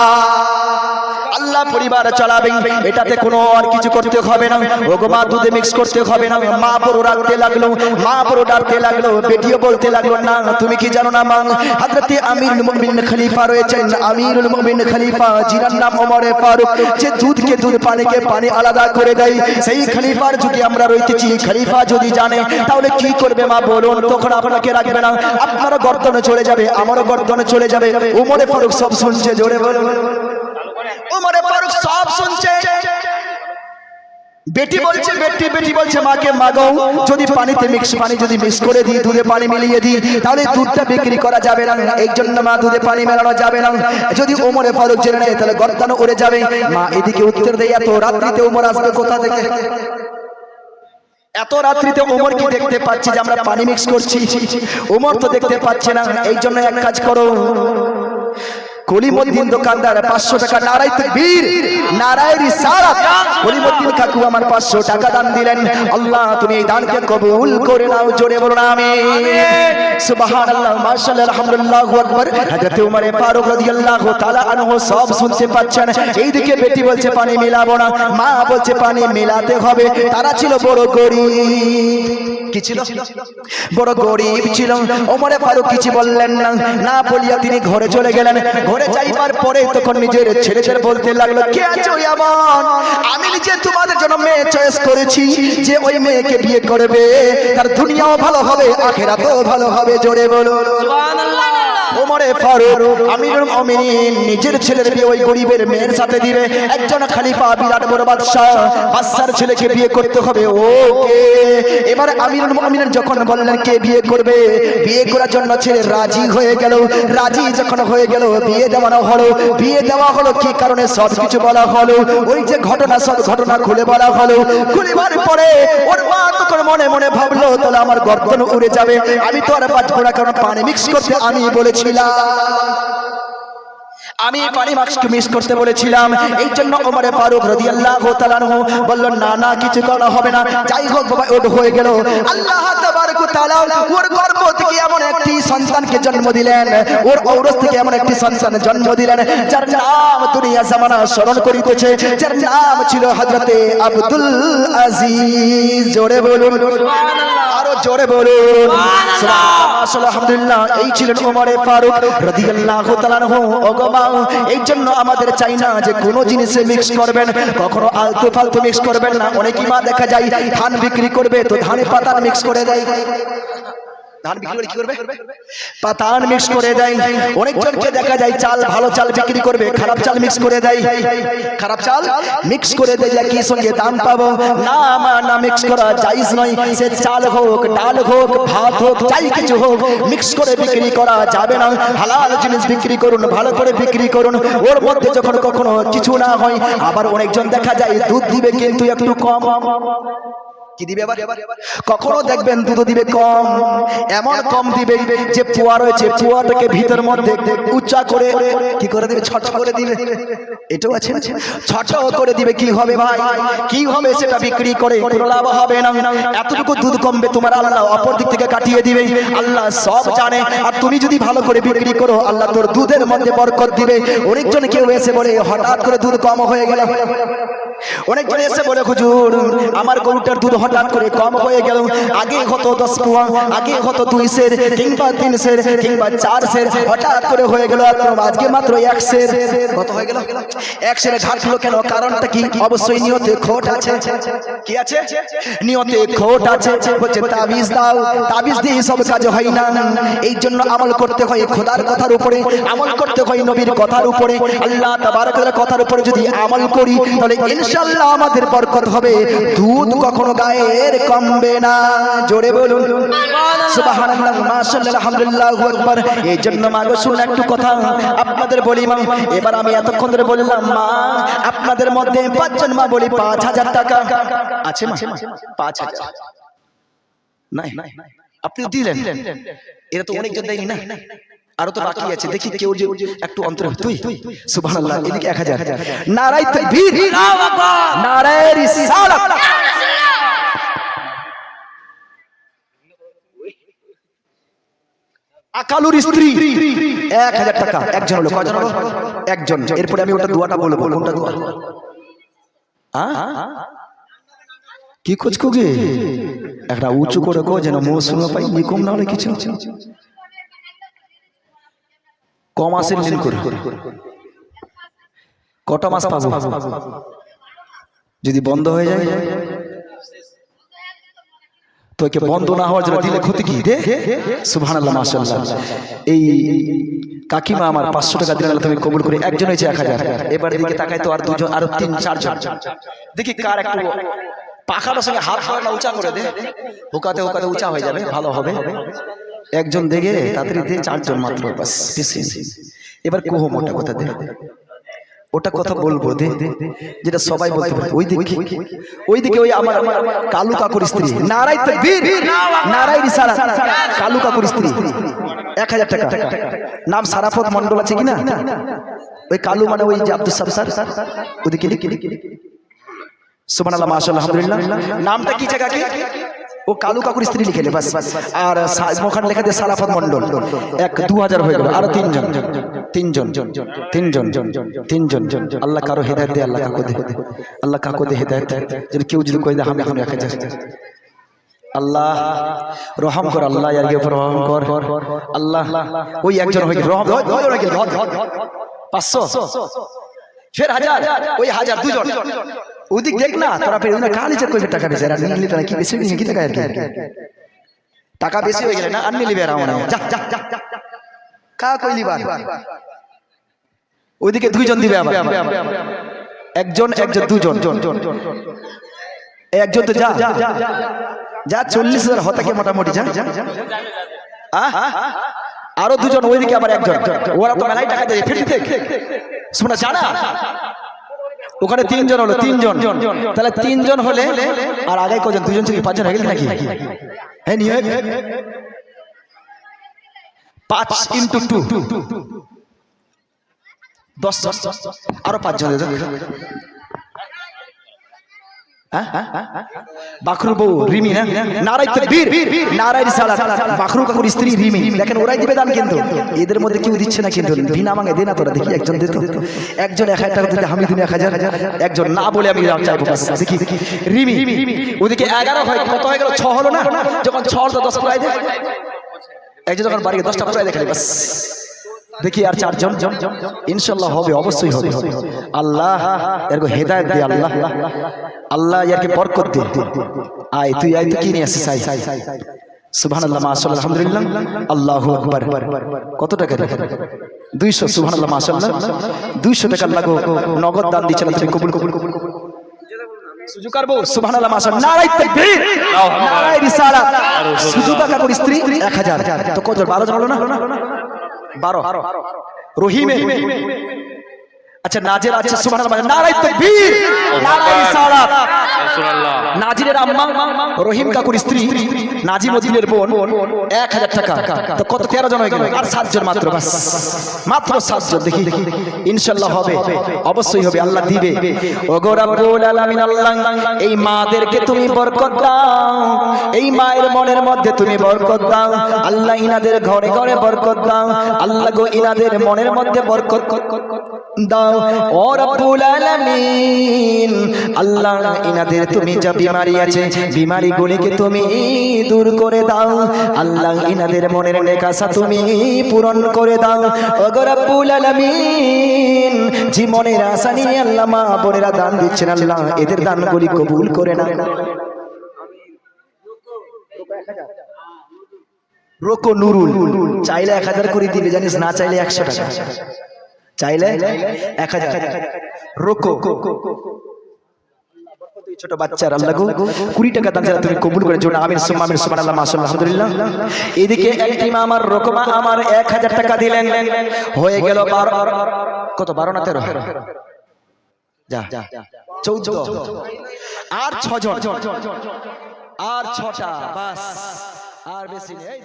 Speaker 1: আল্লাহ পরিবার চালাবেন, এটাতে কোনো আর কিছু করতে হবে না। ওগো মা দুধে মিক্স করতে হবে না। মা বড় রাখতে লাগলো, মা বড় ডাকতে লাগলো, বেটিও বলতে লাগলো না তুমি কি জানো না মা, হযরতে আমিরুল মুমিনিন খলিফা রয়েছেন, আমিরুল মুমিনিন খলিফা জিনার নাম ওমর ফারুক, যে দুধকে দুধ, পানিকে পানি আলাদা করে দেয়, সেই খলিফার যুগে আমরা রইতেছি। খলিফা যদি জানে তাহলে কি করবে মা বলুন? তখন আপনাকে রাখবে না, আপনারও গর্দনে চলে যাবে, আমারও গর্দনে চলে যাবে। ওমর ফারুক সব শুনছে, জোরে বলুন। ওমর ফারুক সব শুনছে। বেটি বলছে মাকে, মাগো যদি পানিতে পানি যদি মিক্স করে দিই, দুধে পানি মিলিয়ে দিই, তাহলে দুধটা বিক্রি করা যাবে না, এই জন্য মা দুধে পানি মেলানো যাবে না। যদি ওমর ফারুক জেনে নেয় তাহলে গর্দান উড়ে যাবে। মা এদিকে উত্তর দেয় এত রাত্রিতে ওমর আসবে কোথা থেকে? এত রাত্রিতে ওমর কি দেখতে পাচ্ছি যে আমরা পানি মিক্স করছি? ওমর তো দেখতে পাচ্ছে না। এই জন্য এক কাজ করো, কলিমুদ্দিন দোকানদার 500 টাকা, নারায়ে তাকবীর, নারায়ে রিসালাত। কলিমুদ্দিন কাকু আমার 500 টাকা দান দিলেন। আল্লাহ তুমি এই দানকে কবুল করে নাও, জোরে বলুন আমিন। সুবহানাল্লাহ, মাশাআল্লাহ, আলহামদুলিল্লাহু আকবার। হযরত ওমর ফারুক রাদিয়াল্লাহু তাআলা আনহু সব শুনতে পাচ্ছেন। এইদিকে বেটি বলছে পানি মেলাবো না, মা বলছে পানি মেলাতে হবে। তারা ছিল বড় গরীব। কি ছিল? বড় গরীব ছিল। ওমর ফারুক কিছু বললেন না, না বলিয়া তিনি ঘরে চলে গেলেন। ঘরে যাইবার পরে তখন নিজের ছেলেদের বলতে লাগলো, কে আছো এমন? আমি নিজে তোমাদের জন্য মেয়ে চয়েস করেছি, যে ওই মেয়েকে বিয়ে করবে তার দুনিয়াও ভালো হবে, আখিরাতও ভালো হবে, জোরে বলুন সুবহানাল্লাহ। ওমরে ফারুক আমিরুল মুমিনিন নিজের ছেলের বিয়ে ওই গরিবের মেয়ের সাথে দিবে। একজন খলিফা, বিরাট বড় বাদশা, বাদশার ছেলেকে বিয়ে করতে হবে, ওকে। এবারে আমিরুল মুমিনিন যখন বললেন কে বিয়ে করবে, বিয়ে করার জন্য ছেলে রাজি হয়ে গেল। রাজি যখন হয়ে গেল, বিয়ে দেওয়ানো হলো। বিয়ে দেওয়া হলো কি কারণে সব কিছু বলা হলো। ওই যে ঘটনা, সব ঘটনা খুলে বলা হলো। খুলিবার পরে ওর মা তখন মনে মনে ভাবলো, তাহলে আমার গর্দন উড়ে যাবে, আমি তো আর বাঁচবো না, কারণ পানি মিক্স করতে আমি বলেছিলাম, আমি পানি মিক্স করতে বলেছিলাম। এই জন্য ওমর ফারুক রাদিয়াল্লাহু তাআলা আনহু বলল, না না কিছু করা হবে না। যাই হোক বাবা, ওট হয়ে গেল। আল্লাহ তাবারক ওয়া তাআলা ওর গর্ভ থেকে এমন একটি সন্তানকে জন্ম দিলেন, ওর ঔরস থেকে এমন একটি সন্তান জন্ম দিলেন, যার নাম দুনিয়া জামানা স্মরণ করিতেছে, যার নাম ছিল হযরতে আব্দুল আজিজ। জোরে বলুন সুবহানাল্লাহ, আরো জোরে বলুন সুবহানাল্লাহ। আলহামদুলিল্লাহ, এই ছিলেন ওমর ফারুক রাদিয়াল্লাহু তাআলা আনহু। ওগো, এই জন্য আমাদের চাই না যে কোনো জিনিসে মিক্স করবেন, কখনো আলতু ফালতু মিক্স করবেন না। অনেকই মা দেখা যায় ধান বিক্রি করবে তো ধানে পাতার মিক্স করে দেয়। ধান বিক্রি করে কি করবে? পাতান মিক্স করে দেয়। অনেকজনকে দেখা যায় চাল, ভালো চাল বিক্রি করবে, খারাপ চাল মিক্স করে দেয়। খারাপ চাল মিক্স করে দেয়, কি সঙ্গে দাম পাবো না, না মিক্স করা জায়েজ নয়। সে চাল হোক, ডাল হোক, ভাত হোক, যাই কিছু হোক, মিক্স করে বিক্রি করা যাবে না। হালাল জিনিস বিক্রি করুন, ভালো করে বিক্রি করুন। ওর মধ্যে যখন কখনো কিছু না হয়, আবার অনেকজন দেখা যায় দুধ দিবে কিন্তু একটু কম। কি দিবে আবার? কখনো দেখবেন দুধ দিবে কম, এমন কম দিবে যে পোয়া রয়েছে, পোয়াটাকে ভিতর মধ্যে উঁচা করে কি করে দিবে, ছোট করে দিবে। এটাও আছে, ছোট করে দিবে। কি হবে ভাই? কি হবে? সেটা বিক্রি করে কোনো লাভ হবে না। এতটুকু দুধ কমবে, তোমার আল্লাহ অপর দিক থেকে কাটিয়ে দিবে। আল্লাহ সব জানে। আর তুমি যদি ভালো করে বিক্রি করো, আল্লাহ তোর দুধের মধ্যে বরকত দিবে। অনেকজন কেউ এসে বলে হঠাৎ করে দুধ কম হয়ে গেল। অনেকজন এসে বলে, হুজুর আমার গরুটার দুধ হঠাৎ করে কম হয়ে গেল, আগে হতো 10 পোয়া, আগে হতো 2 সের কিংবা 3 সের কিংবা 4 সের, হঠাৎ করে হয়ে গেল আজকে মাত্র 1 সের। কত হয়ে গেল? 1 সেরে ঘাটলো কেন? কারণটা কি? অবশ্যই নিয়তে খোট আছে। কি আছে? নিয়তে খোট আছে। বলছে তাবিজ দাও, তাবিজ দিয়ে সব কাজ হয় না। এই জন্য আমল করতে হয় খোদার কথার উপরে, আমল করতে হয় নবীর কথার উপরে, আল্লাহ তাবারক ওয়া তাআলার কথার উপরে। যদি আমল করি তাহলে ইনশাআল্লাহ আমাদের বরকত হবে, দুধ কখনো গায়ের কমবে না। জোরে বলুন সুবহানাল্লাহ, মাশাআল্লাহ, আলহামদুলিল্লাহু আকবার। এই জন্য মাগো শুনুন একটু কথা আপনাদের বলি মা। এবার আমি এতক্ষণ ধরে বললাম মা, আপনাদের মধ্যে 5 জন মা বলি 5000 টাকা আছে মা? 5000 নাই? আপনি দিলেন, এরা তো অনেকজন দেয়নি না, আরো তো বাকি আছে। দেখি কেউ যে একটু অন্তরে, তুই সুবহানাল্লাহ, এদিকে 1000। নারায়ে তাকবীর, আল্লাহু আকবার, নারায়ে রিসালাত। আকালুর স্ত্রী 1000 টাকা। একজন হলো, কয়জন হলো? একজন। এরপরে আমি ওটা দোয়াটা বলবো। কোনটা দোয়া? কি খুঁজকুগে একটা উঁচু করে গো, যেন মুখ শুনে পাই, কম না হলে কিছু কম আসেন দিন করে। কটা মাস পাবো? যদি বন্ধ হয়ে যায়, তোকে বন্ধ না হওয়ার জন্য দিলে ক্ষতি কি? দে সুবহানাল্লাহ, মাশাআল্লাহ। এই কাকিমা আমার 500 টাকা দিলেন, তুমি কবুল করে। একজন হয়েছে 1000। এবার দিকে তাকাই তো আর দুজন, আর 3-4 জন। দেখি কার একটু পাখাটার সঙ্গে হাত ধরা উঁচা করে দে, হুকাতে হুকাতে উঁচা হয়ে যাবে, ভালো হবে। একজন দেখে তাড়াতাড়ি দে, 4 জন মাত্র, বাস। এবার কোহ মোটা কথা দে, ওটা কথা বলবো দে, যেটা সবাই বলতে পারে। ওইদিকে ওই আমার কালু কাকুর স্ত্রী, নারায়ে তাকবীর, নারায়ে রিসালাত, কালু কাকুর স্ত্রী 1000 টাকা। নাম সারাফত মন্ডল আছে কিনা? ওই কালু মানে ওই যে আব্দুল সাত্তার ওদিকে সুবহানাল্লাহ মাশাআল্লাহ আলহামদুলিল্লাহ। নামটা কি জায়গা কি? ও কালু কাকুর স্ত্রী লিখে নে বাস। আর ওখানে লেখা দিয়ে সারাফত মন্ডল। 2000 হয়ে গেল। আর তিনজন। আল্লাহ কারো হেদায়েত দে, আল্লাহ কাকু দে হেদায়েত। যদি কেউ যদি কই দে আমি 1000। আল্লাহ রহম কর, আল্লাহ এর উপর রহম কর আল্লাহ। ওই একজন হয়ে গেল, রহম 500 ফের 1000, ওই 1000 দুজন। ওদিক দেখ না তোরা, ফের ওনা কালি যে কইবে টাকা বেশি আর নিলি না কি বেশি কি টাকা আর কি টাকা বেশি হয়ে গেলে না আর নিলি বেরা মনে যা কা কইলি বার। ওইদিকে দুইজন দিবে আবার, একজন দুজন, একজন তো যা 40,000 হতাকে মোটামুটি যা। আরো দুজন ওইদিকে আবার একজন, ওরা তো মেলাই টাকা দেয় ফিরতে শোনা জানা। ওখানে 3 জন হলো, 3 জন, তাহলে 3 জন হলে আর আগে কজন? 2 জন থেকে 5 জন হয়ে গেল নাকি? হ্যাঁ নিয়ে 5 × 2 10, আরো 5 জন। বাখরু বউ রিমি না, নারাই তাকবীর, নারাই রিসালাত। বাখরু কাকুর স্ত্রী রিমি, দেখেন ওরাই দিবে দান, কিন্তু এদের মধ্যে কেউ দিচ্ছে না, কিন্তু বিনা মাঙ্গে দে না তোরা। দেখি একজন দিত, একজন 1000 টাকা দিতে, আমি দিন 1000, একজন না বলে আমি চাইবো বাস। দেখি রিমি ওদিকে 11 হয়, কত হয়ে গেল? 6 হলো না? যখন 6 হলো 10 পুরাই দে, একজন যখন বাড়ি 10টা পুরাই দেখে বাস। দেখি আর 4 জন, ইনশাআল্লাহ হবে, অবশ্যই হবে। আল্লাহ এরকো হেদায়েত দে, আল্লাহ এরকে বরকত দে। আয় তুই আয়, তুই কি নিয়ে আসিস? আয় সুবহানাল্লাহ মাশাআল্লাহ আলহামদুলিল্লাহ আল্লাহু আকবার। কত টাকা? 200। সুবহানাল্লাহ মাশাআল্লাহ 200 টাকা লাগো নগদ দান দিছেন, তুমি কবুল সুজু করব। সুবহানাল্লাহ মাশাআল্লাহ, নারাই তাকবীর, নারাই রিসালাত। সুজু কাকুর স্ত্রী 1000, তো কত? 12 জন হলো না? 12 রহিমে। আচ্ছা নাজের আছে, সুবহানাল্লাহ, নারাই তাকবীর, নারাই রিসালাত। নাজিরের আম্মা রহিম কাকুর স্ত্রী নাজিমউদ্দিনের বোন 1000 টাকা, তো কত? 13 জন হয়ে গেল। আর 7 জন মাত্র, বাস মাত্র 7 জন। দেখি ইনশাআল্লাহ হবে, অবশ্যই হবে, আল্লাহ দিবে। ওগো রব্বুল আলামিন, আল্লাহ এই মাদেরকে তুমি বরকত দাও, এই মায়ের মনের মধ্যে তুমি বরকত দাও আল্লাহ, ইনাদের ঘরে ঘরে বরকত দাও আল্লাহ গো, ইনাদের মনের মধ্যে বরকত দাও ও রব্বুল আলামিন। আল্লাহ ইনাদের তুমি যা বিমারি আছে, বিমারি গুলিকে তুমি দূর করে দাও আল্লাহ, ইনাদের মনের নেক আশা তুমি পূরণ করে দাও ওগো রব্বুল আলামিন। জীবনের আশা নিয়ে আল্লাহ মা বোনেরা দান দিচ্ছেন, আল্লাহ এদের দানগুলি কবুল করে নাও। রোকো নুরুল চাইলে 1000 করে দিবে জানিস, না চাইলে 100 টাকা, চাইলে 1000। রোকো ছোট বাচ্চার আল্লাহ গো 20 টাকা দান যারা তুমি কবুল করে জন্য আমিন সুম্মা আমিন সুবহানাল্লাহ মাশাআল্লাহ আলহামদুলিল্লাহ। এদিকে একটি মা আমার রকমা আমার 1000 টাকা দিলেন, হয়ে গেল 12। কত? 12 না 13? যা 14। আর 6 জন, আর 6টা, বাস আর বেশি নেই।